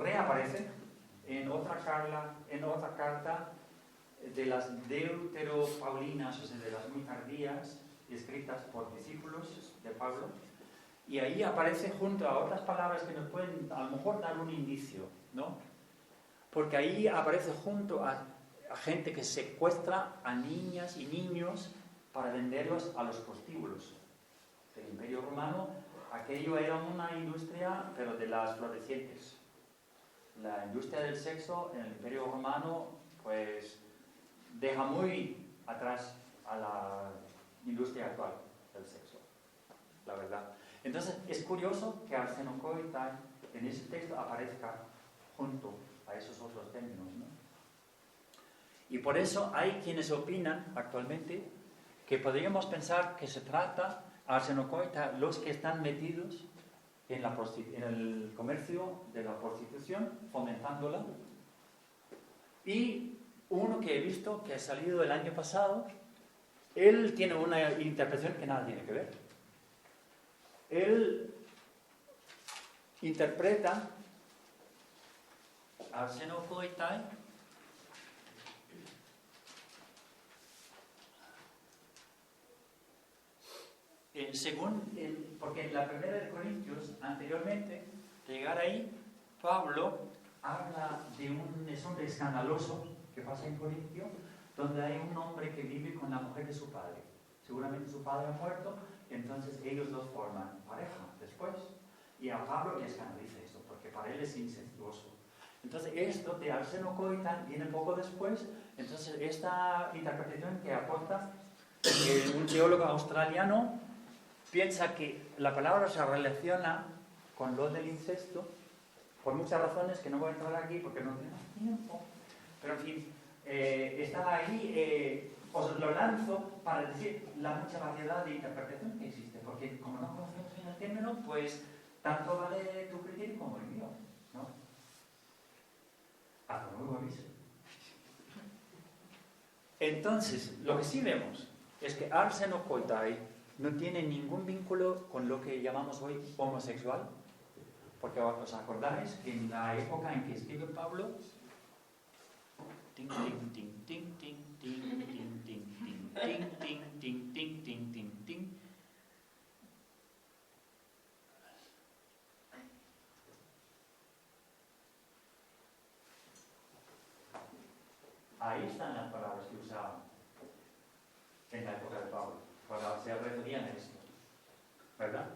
reaparece en otra carta de las deuteropaulinas, o sea, de las muy tardías, escritas por discípulos de Pablo. Y ahí aparece junto a otras palabras que nos pueden a lo mejor dar un indicio, ¿no? Porque ahí aparece junto a gente que secuestra a niñas y niños para venderlos a los prostíbulos. El Imperio Romano, aquello era una industria, pero de las florecientes. La industria del sexo en el Imperio Romano, pues, deja muy atrás a la industria actual del sexo, la verdad. Entonces, es curioso que arsenokoitai en ese texto aparezca junto a esos otros términos, ¿no? Y por eso hay quienes opinan actualmente que podríamos pensar que se trata arsenokoitai los que están metidos en el comercio de la prostitución, fomentándola. Y uno que he visto que ha salido el año pasado, él tiene una interpretación que nada tiene que ver. Él interpreta arsenokoitai porque en la primera de Corintios, anteriormente, de llegar ahí, Pablo habla de un hombre escandaloso que pasa en Corintio, donde hay un hombre que vive con la mujer de su padre. Seguramente su padre ha muerto, entonces ellos dos forman pareja después. Y a Pablo le escandaliza esto, porque para él es incestuoso. Entonces esto de arsenokoitai viene poco después. Entonces esta interpretación que aporta un teólogo australiano piensa que la palabra se relaciona con lo del incesto por muchas razones que no voy a entrar aquí porque no tenemos tiempo. Pero en fin, está ahí, os lo lanzo para decir la mucha variedad de interpretación que existe, porque como no conocemos bien el término, pues tanto vale tu criterio como el mío, ¿no? Hasta luego, aviso. Entonces, lo que sí vemos es que arsenokoitai no tiene ningún vínculo con lo que llamamos hoy homosexual, porque os acordáis que en la época en que escribe Pablo, ting ting ting ting ting ting ting ting ting ting ting ting ting ting ting ting. Ahí están las palabras que usaban en la época de Pablo, para se referían a esto, ¿verdad?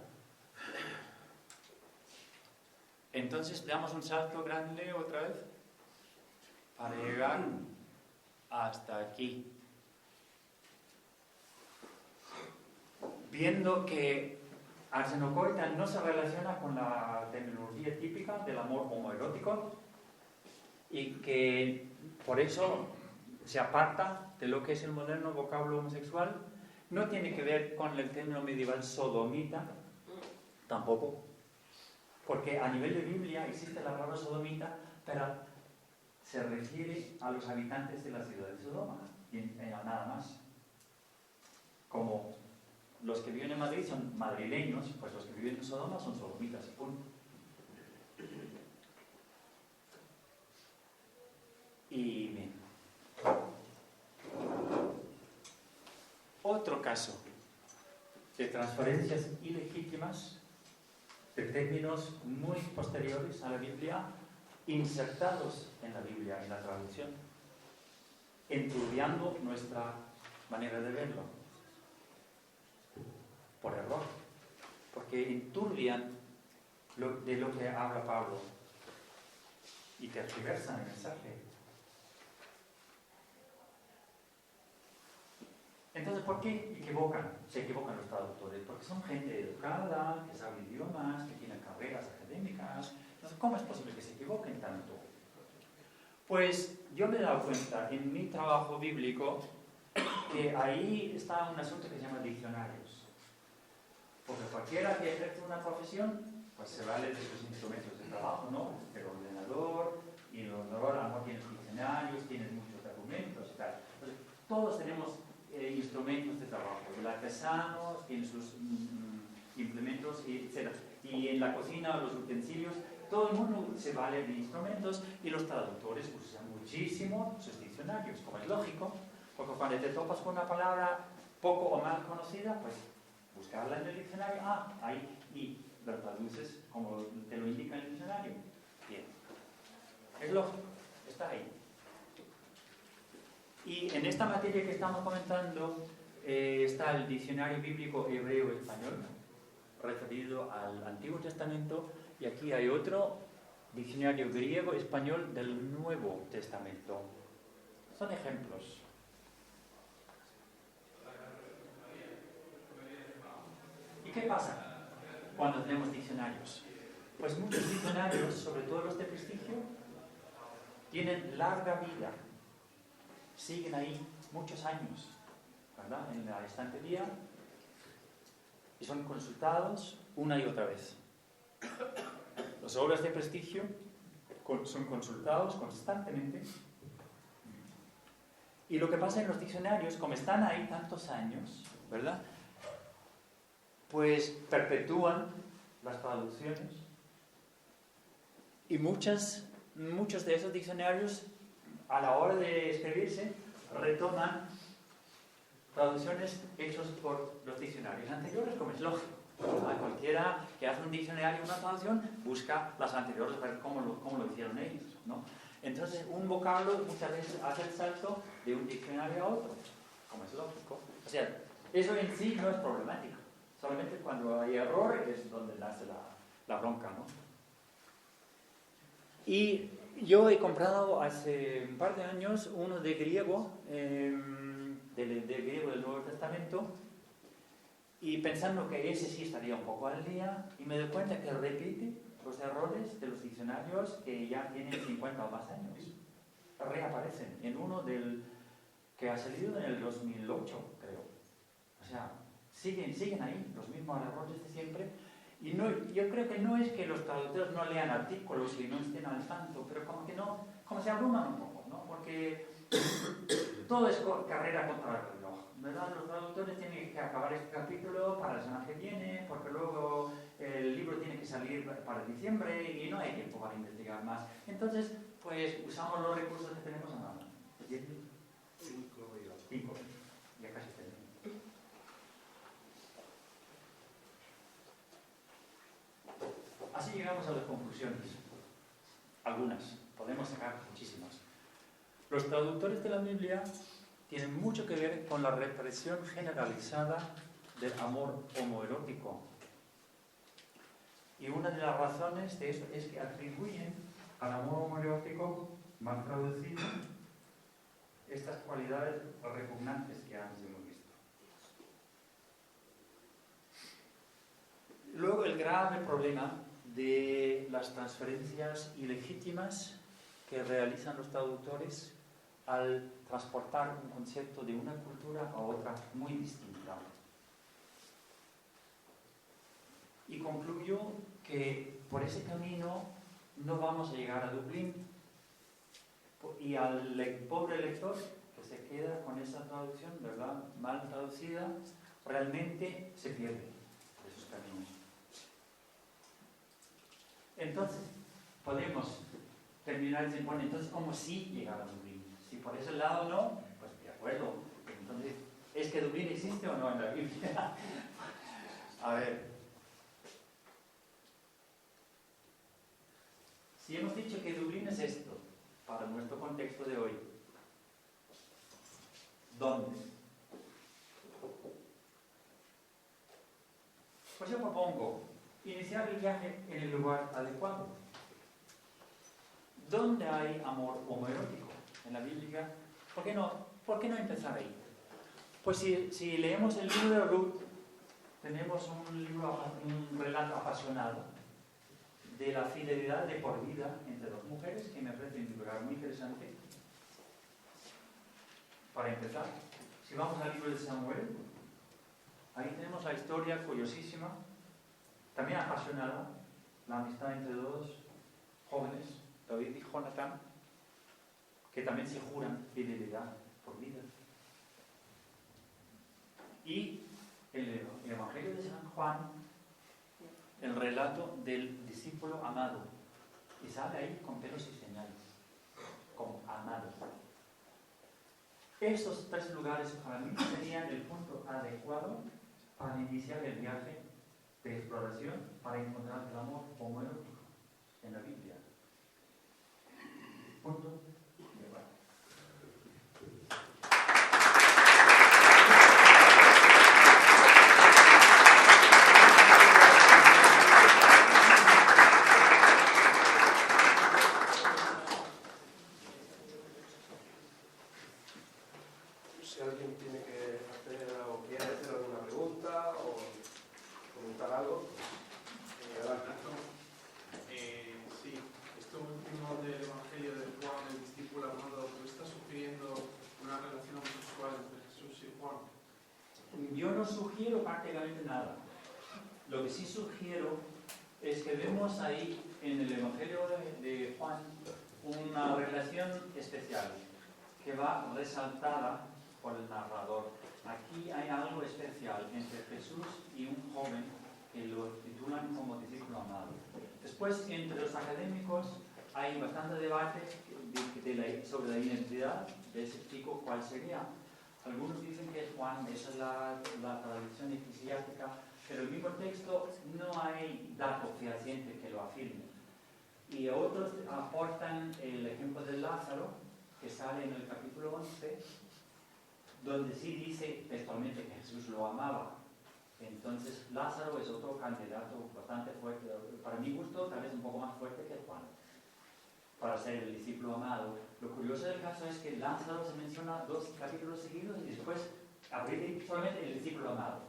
Entonces damos un salto grande otra vez para llegar hasta aquí. Viendo que arsenokoitai no se relaciona con la terminología típica del amor homoerótico y que por eso se aparta de lo que es el moderno vocablo homosexual, no tiene que ver con el término medieval sodomita, tampoco. Porque a nivel de Biblia existe la palabra sodomita, pero se refiere a los habitantes de la ciudad de Sodoma, y nada más. Como los que viven en Madrid son madrileños, pues los que viven en Sodoma son sodomitas, punto. Y bien. Otro caso de transferencias ilegítimas de términos muy posteriores a la Biblia, insertados en la Biblia, en la traducción, enturbiando nuestra manera de verlo, por error, porque enturbian de lo que habla Pablo y tergiversan el mensaje. Entonces, ¿por qué se equivocan los traductores? Porque son gente educada, que sabe idiomas, que tiene carreras académicas. Entonces, ¿cómo es posible que se equivoquen tanto? Pues yo me he dado cuenta en mi trabajo bíblico que ahí está un asunto que se llama diccionarios. Porque cualquiera que ejerce una profesión, pues se vale de sus instrumentos de trabajo, ¿no? El ordenador, y el ordenador a lo mejor tienes diccionarios, tienes muchos documentos y tal. Entonces, todos tenemos instrumentos de trabajo. El artesano tiene sus implementos, etc. Y en la cocina, los utensilios, todo el mundo se vale de instrumentos y los traductores usan muchísimo sus diccionarios, como es lógico, porque cuando te topas con una palabra poco o mal conocida, pues buscarla en el diccionario, ahí, y lo traduces como te lo indica el diccionario. Bien. Es lógico, está ahí. Y en esta materia que estamos comentando está el diccionario bíblico hebreo-español, referido al Antiguo Testamento, y aquí hay otro diccionario griego-español del Nuevo Testamento. Son ejemplos. ¿Y qué pasa cuando tenemos diccionarios? Pues muchos diccionarios, sobre todo los de prestigio, tienen larga vida. Siguen ahí muchos años, ¿verdad? En la estantería, y son consultados una y otra vez. Las obras de prestigio son consultados constantemente. Y lo que pasa en los diccionarios, como están ahí tantos años, ¿verdad? Pues perpetúan las traducciones. Y muchos de esos diccionarios, a la hora de escribirse, retoman traducciones hechas por los diccionarios anteriores, como es lógico. Cualquiera que hace un diccionario o una traducción busca las anteriores para ver cómo lo hicieron ellos, ¿no? Entonces, un vocablo muchas veces hace el salto de un diccionario a otro, como es lógico. O sea, eso en sí no es problemático. Solamente cuando hay error es donde nace la bronca, ¿no? Y yo he comprado hace un par de años uno de griego, del griego del Nuevo Testamento, y pensando que ese sí estaría un poco al día, y me doy cuenta que repite los errores de los diccionarios que ya tienen 50 o más años. Reaparecen en uno que ha salido en el 2008, creo. O sea, siguen ahí los mismos errores de siempre. Y yo creo que no es que los traductores no lean artículos y no estén al tanto, pero como se abruman un poco, ¿no? Porque todo es carrera contra el reloj, ¿verdad? Los traductores tienen que acabar este capítulo para la semana que viene, porque luego el libro tiene que salir para diciembre y no hay tiempo para investigar más. Entonces, pues usamos los recursos que tenemos a mano. 5, ya casi termino. Así llegamos a las conclusiones. Algunas, podemos sacar muchísimas. Los traductores de la Biblia tienen mucho que ver con la represión generalizada del amor homoerótico. Y una de las razones de esto es que atribuyen al amor homoerótico mal traducido estas cualidades repugnantes que antes hemos visto. Luego el grave problema de las transferencias ilegítimas que realizan los traductores al transportar un concepto de una cultura a otra muy distinta. Y concluyo que por ese camino no vamos a llegar a Dublín, y al pobre lector que se queda con esa traducción, ¿verdad?, mal traducida, realmente se pierde de esos caminos. Entonces, podemos terminar diciendo, bueno, entonces, ¿cómo sí llegar a Dublín? Si por ese lado no, pues de acuerdo. Entonces, ¿es que Dublín existe o no en la Biblia? A ver. Si hemos dicho que Dublín es esto, para nuestro contexto de hoy, ¿dónde? Pues yo propongo iniciar el viaje en el lugar adecuado. ¿Dónde hay amor homoerótico en la Biblia? ¿Por qué no empezar ahí? Pues si leemos el libro de Ruth, tenemos un relato apasionado de la fidelidad de por vida entre dos mujeres, que me parece un lugar muy interesante. Para empezar, si vamos al libro de Samuel, ahí tenemos la historia curiosísima, también apasionada, la amistad entre dos jóvenes, David y Jonatán, que también se juran fidelidad por vida. Y el Evangelio de San Juan, el relato del discípulo amado, y sale ahí con pelos y señales, como amado. Estos tres lugares para mí serían el punto adecuado para iniciar el viaje de exploración para encontrar el amor homoerótico en la Biblia. Punto de acuerdo. Si alguien tiene que hacer o quiere hacer alguna pregunta o comentar algo, adelante. Sí, esto último del Evangelio de Juan, el discípulo amado, ¿está sugiriendo una relación homosexual entre Jesús y Juan? Yo no sugiero prácticamente nada. Lo que sí sugiero es que vemos ahí en el Evangelio de Juan una relación especial que va resaltada por el narrador. Aquí hay algo especial entre Jesús y un joven que lo titulan como discípulo amado. Después, entre los académicos hay bastante debate sobre la identidad de ese chico, cuál sería. Algunos dicen que es Juan, esa es la tradición eclesiástica, pero en mi contexto no hay dato fehaciente que lo afirme. Y otros aportan el ejemplo de Lázaro, que sale en el capítulo 11, donde sí dice textualmente que Jesús lo amaba. Entonces Lázaro es otro candidato bastante fuerte, para mi gusto tal vez un poco más fuerte que Juan, para ser el discípulo amado. Lo curioso del caso es que Lázaro se menciona 2 capítulos seguidos y después abre solamente el discípulo amado.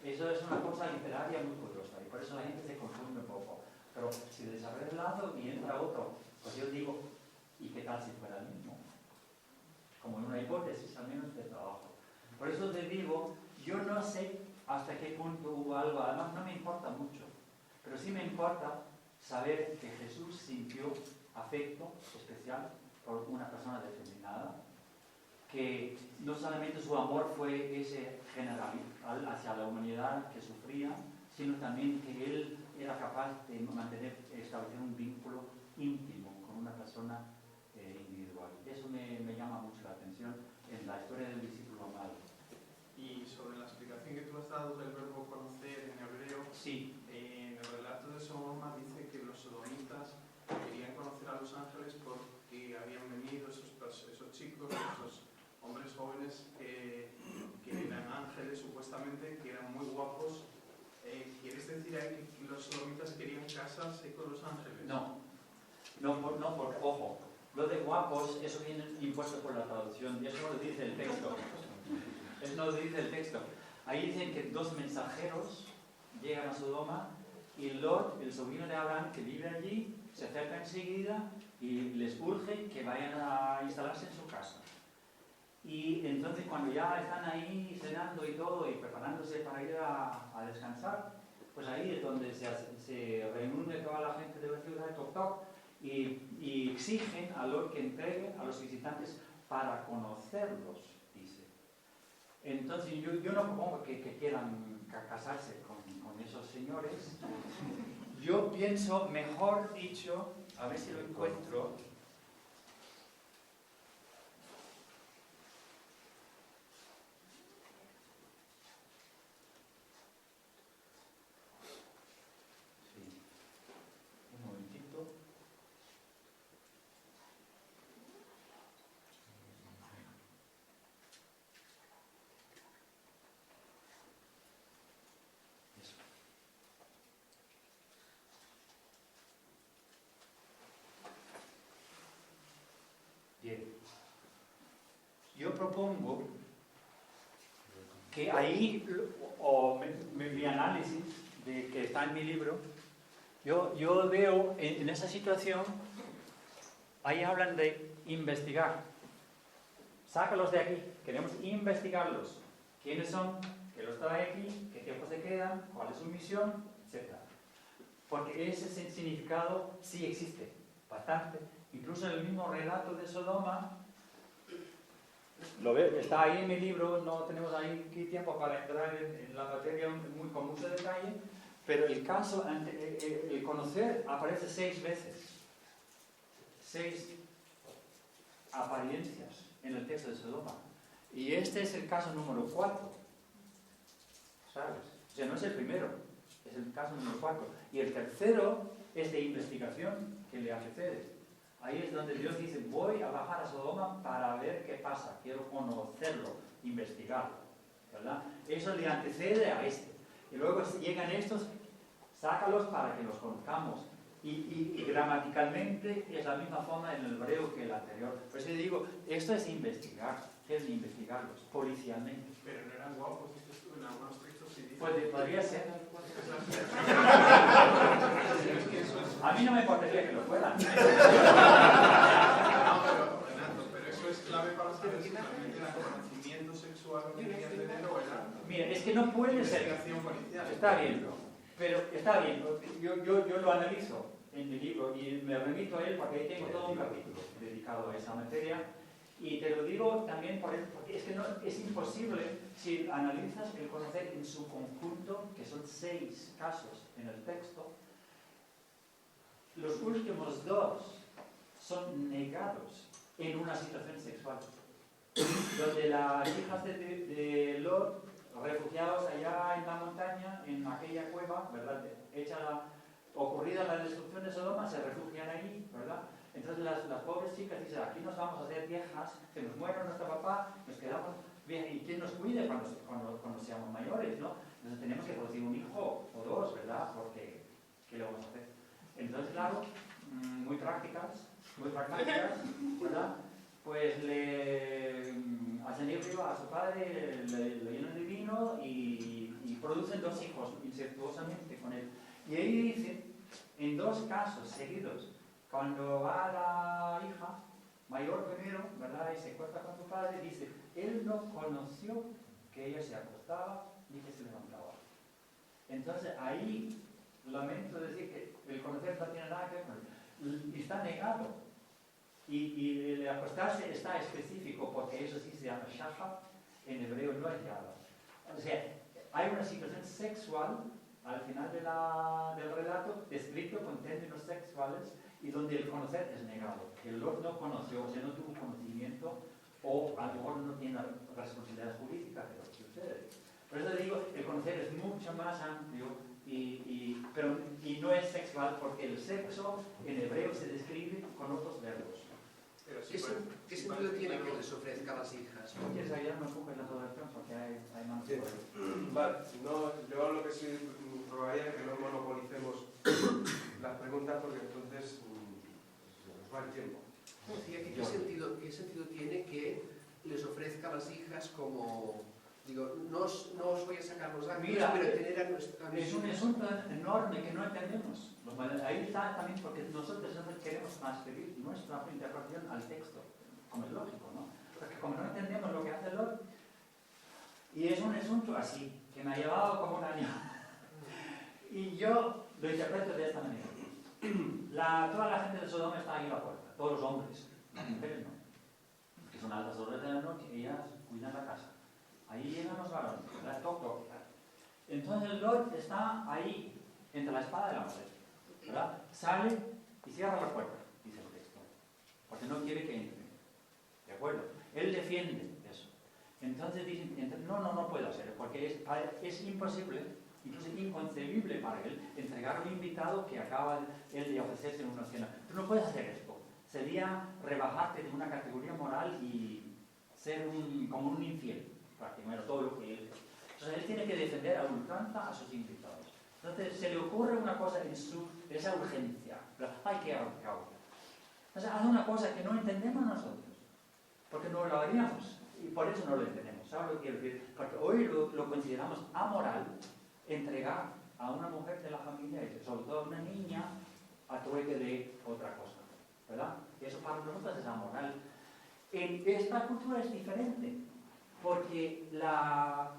Eso es una cosa literaria muy curiosa y por eso la gente se confunde un poco. Pero si desaparece el lado y entra otro, pues yo digo, ¿y qué tal si fuera el mismo? Como en una hipótesis, al menos de trabajo. Por eso te digo, yo no sé hasta qué punto hubo algo, además no me importa mucho, pero sí me importa saber que Jesús sintió afecto especial por una persona determinada, que no solamente su amor fue ese general hacia la humanidad que sufría, sino también que él era capaz de establecer un vínculo íntimo con una persona individual. Eso me llama mucho la atención en la historia del discípulo amado. Y sobre la explicación que tú has dado del verbo conocer en hebreo, Sí. En el relato de Sodoma dice que los sodomitas querían conocer a los ángeles porque habían venido esos chicos, esos hombres jóvenes que eran ángeles supuestamente, que eran muy guapos. ¿Quieres decir ahí que los sodomitas querían casarse con los ángeles? No, ojo, lo de guapos, eso viene impuesto por la traducción, y eso no lo dice el texto. Eso no lo dice el texto. Ahí dicen que 2 mensajeros llegan a Sodoma y Lot, el sobrino de Abraham que vive allí, se acerca enseguida y les urge que vayan a instalarse en su casa. Y entonces cuando ya están ahí cenando y todo y preparándose para ir a descansar, pues ahí es donde se reúne toda la gente de la ciudad de Toc Toc y exigen a Lot que entregue a los visitantes para conocerlos, dice. Entonces yo no propongo que quieran casarse con esos señores. Yo pienso, mejor dicho, a ver si lo encuentro. Sí. Un momentito. Eso. Bien. Yo propongo que ahí, o mi análisis de que está en mi libro, yo veo en esa situación, ahí hablan de investigar. Sácalos de aquí, queremos investigarlos. ¿Quiénes son? ¿Qué los trae aquí? ¿Qué tiempo se quedan? ¿Cuál es su misión? Etcétera. Porque ese significado sí existe, bastante. Incluso en el mismo relato de Sodoma, lo veo, está ahí en mi libro, no tenemos ahí tiempo para entrar en la materia con mucho detalle, pero el caso, el conocer aparece 6 veces. 6 apariencias en el texto de Sodoma. Y este es el caso número 4. ¿Sabes? O sea, no es el primero, es el caso número 4. Y el tercero es de investigación que le antecede. Ahí es donde Dios dice, voy a bajar a Sodoma para ver qué pasa, quiero conocerlo, investigarlo, ¿verdad? Eso le antecede a este. Y luego llegan estos, sácalos para que los conozcamos. Y gramaticalmente es la misma forma en el hebreo que el anterior. Por eso digo, esto es investigar, es investigarlos, policialmente. Pero no eran guapos, dices tú, en algunos textos sí dicen. Podría ser. A mí no me importaría que lo fueran. No, pero eso es clave para saber si realmente era conocimiento sexual lo que querían tener o era Mira, es que no puede ser. investigación policial. Está bien, pero está bien. Yo lo analizo en mi libro y me remito a él porque ahí tengo todo un capítulo dedicado a esa materia. Y te lo digo también porque es que no, es imposible si analizas el conocer en su conjunto, que son 6 casos en el texto. Los últimos 2 son negados en una situación sexual, donde las hijas de Lot, refugiados allá en la montaña, en aquella cueva, ¿verdad? Ocurrida la destrucción de Sodoma, se refugian ahí, ¿verdad? Entonces las pobres chicas dicen, aquí nos vamos a hacer viejas, se nos muere nuestro papá, nos quedamos viejas, ¿y quién nos cuide cuando seamos mayores, ¿no? Entonces tenemos que producir un hijo o 2, ¿verdad? Porque, ¿qué le vamos a hacer? Entonces, claro, muy pragmáticas, ¿verdad? Pues le hacen ir arriba a su padre, le llenan de vino y producen 2 hijos incestuosamente con él. Y ahí dice, en 2 casos seguidos, cuando va la hija mayor primero, ¿verdad? Y se acuesta con su padre, dice, él no conoció que ella se acostaba ni que se levantaba. Entonces ahí lamento decir que el conocer no tiene nada que ver con él. Está negado. Y el acostarse está específico, porque eso sí se llama shafa, en hebreo no es yada. O sea, hay una situación sexual al final del relato, descrito con términos sexuales, y donde el conocer es negado. El Lot no conoció, o sea, no tuvo conocimiento, o a lo mejor no tiene responsabilidad jurídica, pero sucede. Por eso digo, el conocer es mucho más amplio y no es sexual, porque el sexo en hebreo se describe con otros verbos. Pero sí, ¿Qué sentido tiene que les ofrezca a las hijas? ¿Quieres ayudarme un poco en la traducción? Porque hay más. Sí. Vale, no, yo lo que sí rogaría es que no monopolicemos las preguntas, porque entonces se nos va el tiempo. ¿Qué sentido tiene que les ofrezca a las hijas como, digo, no os voy a sacar los ángeles, Mira, pero tener a nuestra... Es un asunto enorme que no entendemos. Ahí está también porque nosotros queremos transferir nuestra interpretación al texto, como es lógico, ¿no? Porque como no entendemos lo que hace Lot, y es un asunto así, que me ha llevado como un año. Y yo lo interpreto de esta manera. Toda la gente de Sodoma está ahí a la puerta, todos los hombres, las mujeres no. Que son altas horas de la noche, ellas cuidan la casa. Ahí llegan los varones, ¿verdad? Toc, toc. Entonces Lot está ahí, entre la espada y la pared, ¿verdad? Sale y cierra la puerta, dice el texto, porque no quiere que entre. ¿De acuerdo? Él defiende eso. Entonces dicen, no puedo hacerlo, porque es imposible, incluso inconcebible para él, entregar a un invitado que acaba él de ofrecerse en una cena. Tú no puedes hacer esto. Sería rebajarte de una categoría moral y ser como un infiel, prácticamente todo lo que él es. Entonces él tiene que defender a ultranza a sus invitados. Entonces se le ocurre una cosa en esa urgencia. ¡Ay, qué hago! Entonces hace una cosa que no entendemos nosotros, porque no lo haríamos, y por eso no lo entendemos. ¿Sabes lo que quiero decir? Porque hoy lo consideramos amoral entregar a una mujer de la familia, y sobre todo a una niña, a trueque de otra cosa, ¿verdad? Eso para nosotros es amoral. En esta cultura es diferente, porque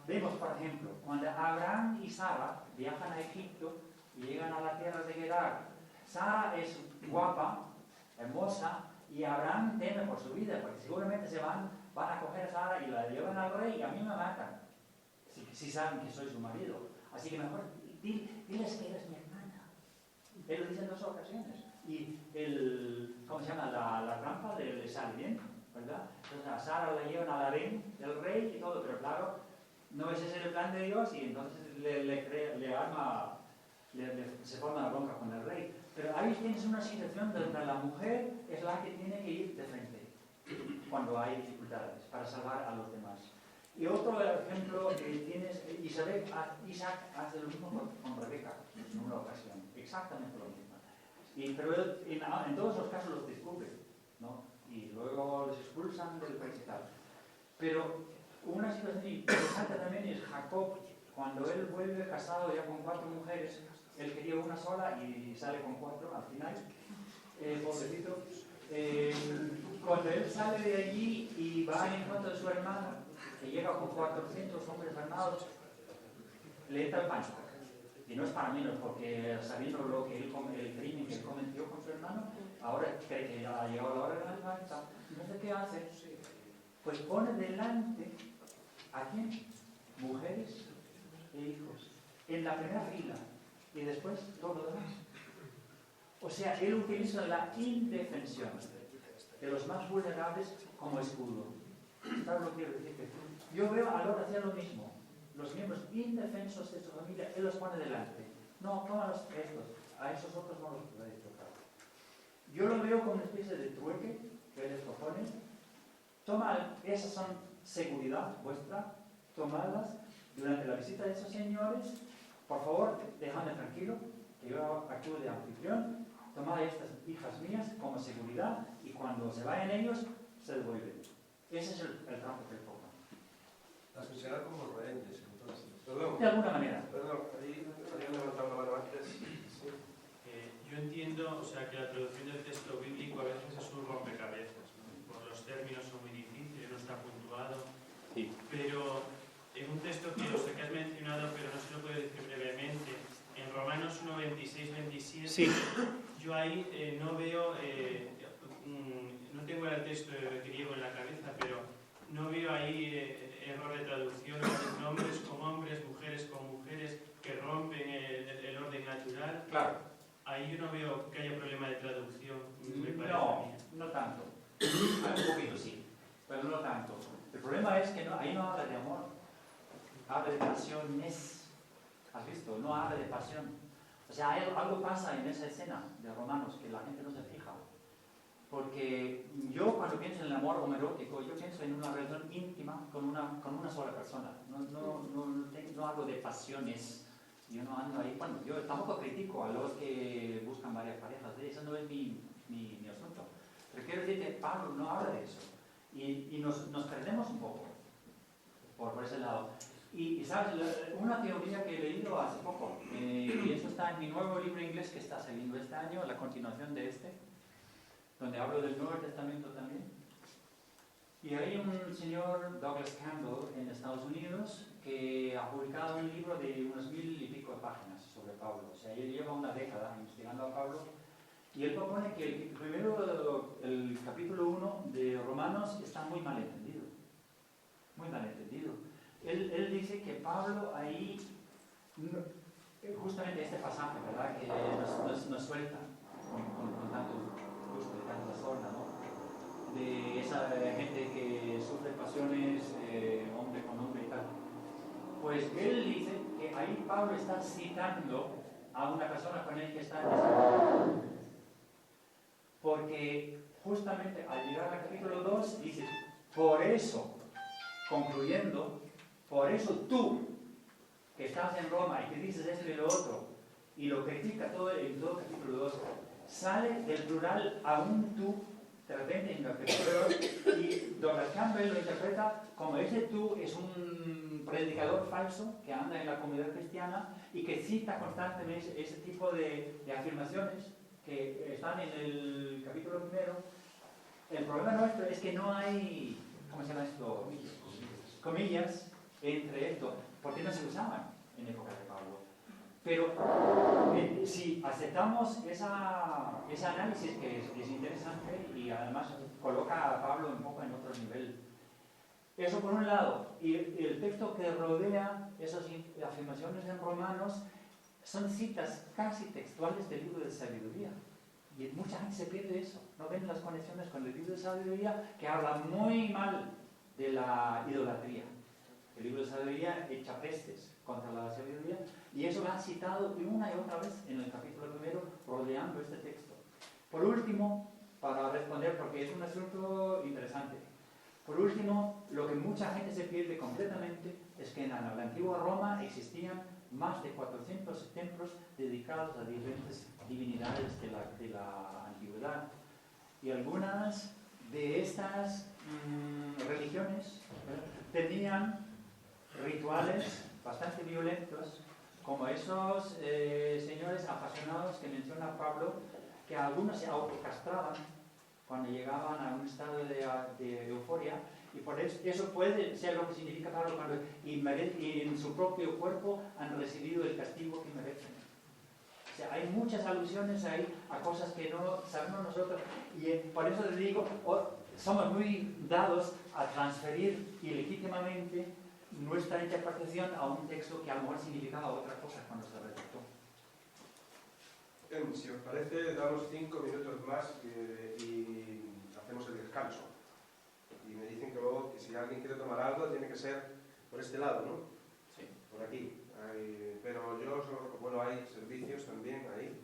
vemos, por ejemplo, cuando Abraham y Sara viajan a Egipto y llegan a la tierra de Gerar. Sara es guapa, hermosa, y Abraham teme por su vida, porque seguramente van a coger a Sara y la llevan al rey y a mí me matan, si saben que soy su marido. Así que mejor diles que eres mi hermana. Él lo dice en 2 ocasiones. Y ¿cómo se llama? La trampa le sale bien, ¿verdad? Entonces a Sara la llevan al harén del rey y todo, pero claro, no es ese el plan de Dios y entonces se forma la bronca con el rey. Pero ahí tienes una situación donde la mujer es la que tiene que ir de frente cuando hay dificultades para salvar a los demás. Y otro ejemplo que tienes, Isaac hace lo mismo con Rebeca en una ocasión, exactamente lo mismo. Pero en todos los casos los descubre, ¿no? Y luego los expulsan del país y tal. Pero una situación interesante también es Jacob, cuando él vuelve casado ya con 4 mujeres, él quería una sola y sale con 4 al final, pobrecito. Cuando él sale de allí y va en encuentro de su hermano, que llega con 400 hombres armados, le entra el pánico. Y no es para menos, porque sabiendo el crimen que él cometió con su hermano, ahora cree que ya ha llegado la hora de la venganza. Entonces, ¿qué hace? Pues pone delante ¿a quién? Mujeres e hijos. En la primera fila. Y después todo lo demás. O sea, él utiliza la indefensión de los más vulnerables como escudo. ¿Sabes lo que quiero decir? Yo veo a Lot hacer lo mismo. Los miembros indefensos de su familia, él los pone delante. No, toma estos. A esos otros no los podéis tocar. Yo lo veo como una especie de trueque que él les propone. Toma, esas son seguridad vuestra. Tomadlas durante la visita de esos señores. Por favor, dejadme tranquilo, que yo actúe de anfitrión. Tomad estas hijas mías como seguridad y cuando se vayan ellos, se devuelven. Ese es el trabajo que él ponga. Las consideran como rehenes, entonces. Perdón. De alguna manera. Perdón, ahí habían levantado la mano antes. Sí. Yo entiendo, o sea, que la traducción del texto bíblico a veces es un rompecabezas, ¿no? Por los términos son muy difíciles, no está puntuado. Sí. Pero en un texto que no sé que has mencionado, pero no se lo puedo decir brevemente, en Romanos 1, 26, 27, Sí. yo ahí no veo, no tengo el texto griego en la cabeza, pero no veo ahí error de traducción, hombres con hombres, mujeres con mujeres, que rompen el orden natural. Claro. Ahí yo no veo que haya problema de traducción, me parece a No, mí. no tanto. Un poquito sí, pero no tanto. El problema es que ahí no habla de amor, habla de pasiones. ¿Has visto? No habla de pasión. O sea, algo pasa en esa escena de Romanos que la gente no se fija. Porque yo cuando pienso en el amor homoerótico, yo pienso en una relación íntima con una sola persona. No hablo de pasiones. Yo no ando ahí. Bueno, yo tampoco critico a los que buscan varias parejas. Eso no es mi asunto. Pero quiero decir que Pablo no habla de eso. Y nos perdemos un poco por ese lado. Y sabes, una teoría que he leído hace poco, y eso está en mi nuevo libro inglés que está saliendo este año, la continuación de este, donde hablo del Nuevo Testamento también. Y hay un señor, Douglas Campbell, en Estados Unidos, que ha publicado un libro de unas 1000 y pico de páginas sobre Pablo. O sea, él lleva una década investigando a Pablo. Y él propone que el capítulo 1 de Romanos está muy mal entendido. Muy mal entendido. Él dice que Pablo ahí, justamente este pasaje, ¿verdad? Que nos suelta con tanto gusto y tanta sorna, ¿no? De esa gente que sufre pasiones hombre con hombre y tal. Pues él dice que ahí Pablo está citando a una persona con él que está en esa. Porque justamente al llegar al capítulo 2 dice, por eso, concluyendo, por eso tú, que estás en Roma y que dices esto y lo otro, y lo critica todo en todo el capítulo 2, sale del plural aún tú, de repente en el capítulo 2, y Douglas Campbell lo interpreta como ese tú es un predicador falso que anda en la comunidad cristiana y que cita constantemente ese tipo de afirmaciones que están en el capítulo 1. El problema nuestro es que no hay, ¿cómo se llama esto? Comillas entre esto, porque no se usaban en época de Pablo. Pero si aceptamos ese análisis que es interesante y además coloca a Pablo un poco en otro nivel. Eso por un lado, y el texto que rodea esas afirmaciones en Romanos son citas casi textuales del libro de sabiduría. Y mucha gente se pierde eso, no ven las conexiones con el libro de sabiduría que habla muy mal de la idolatría. El libro de sabiduría echa pestes contra la sabiduría y eso lo han citado una y otra vez en el capítulo 1 rodeando este texto. Por último, para responder, porque es un asunto interesante, por último, lo que mucha gente se pierde completamente es que en la antigua Roma existían más de 400 templos dedicados a diferentes divinidades de la antigüedad. Y algunas de estas religiones tenían rituales bastante violentos, como esos señores apasionados que menciona Pablo, que algunos se autocastraban cuando llegaban a un estado de euforia, y por eso puede ser lo que significa Pablo cuando y en su propio cuerpo han recibido el castigo que merecen. O sea, hay muchas alusiones ahí a cosas que no sabemos nosotros, y por eso les digo, somos muy dados a transferir ilegítimamente nuestra interpretación a un texto que a lo mejor significaba otra cosa cuando se redactó. Si os parece, damos 5 minutos más y hacemos el descanso. Y me dicen que luego, que si alguien quiere tomar algo, tiene que ser por este lado, ¿no? Sí. Por aquí. Pero yo, bueno, hay servicios también ahí.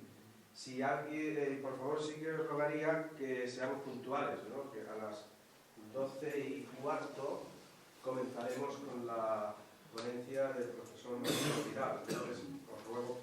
Si alguien, por favor, sí que os rogaría que seamos puntuales, ¿no? Que a las 12:15 comenzaremos con la ponencia del profesor Martín Vidal. Entonces, os ruego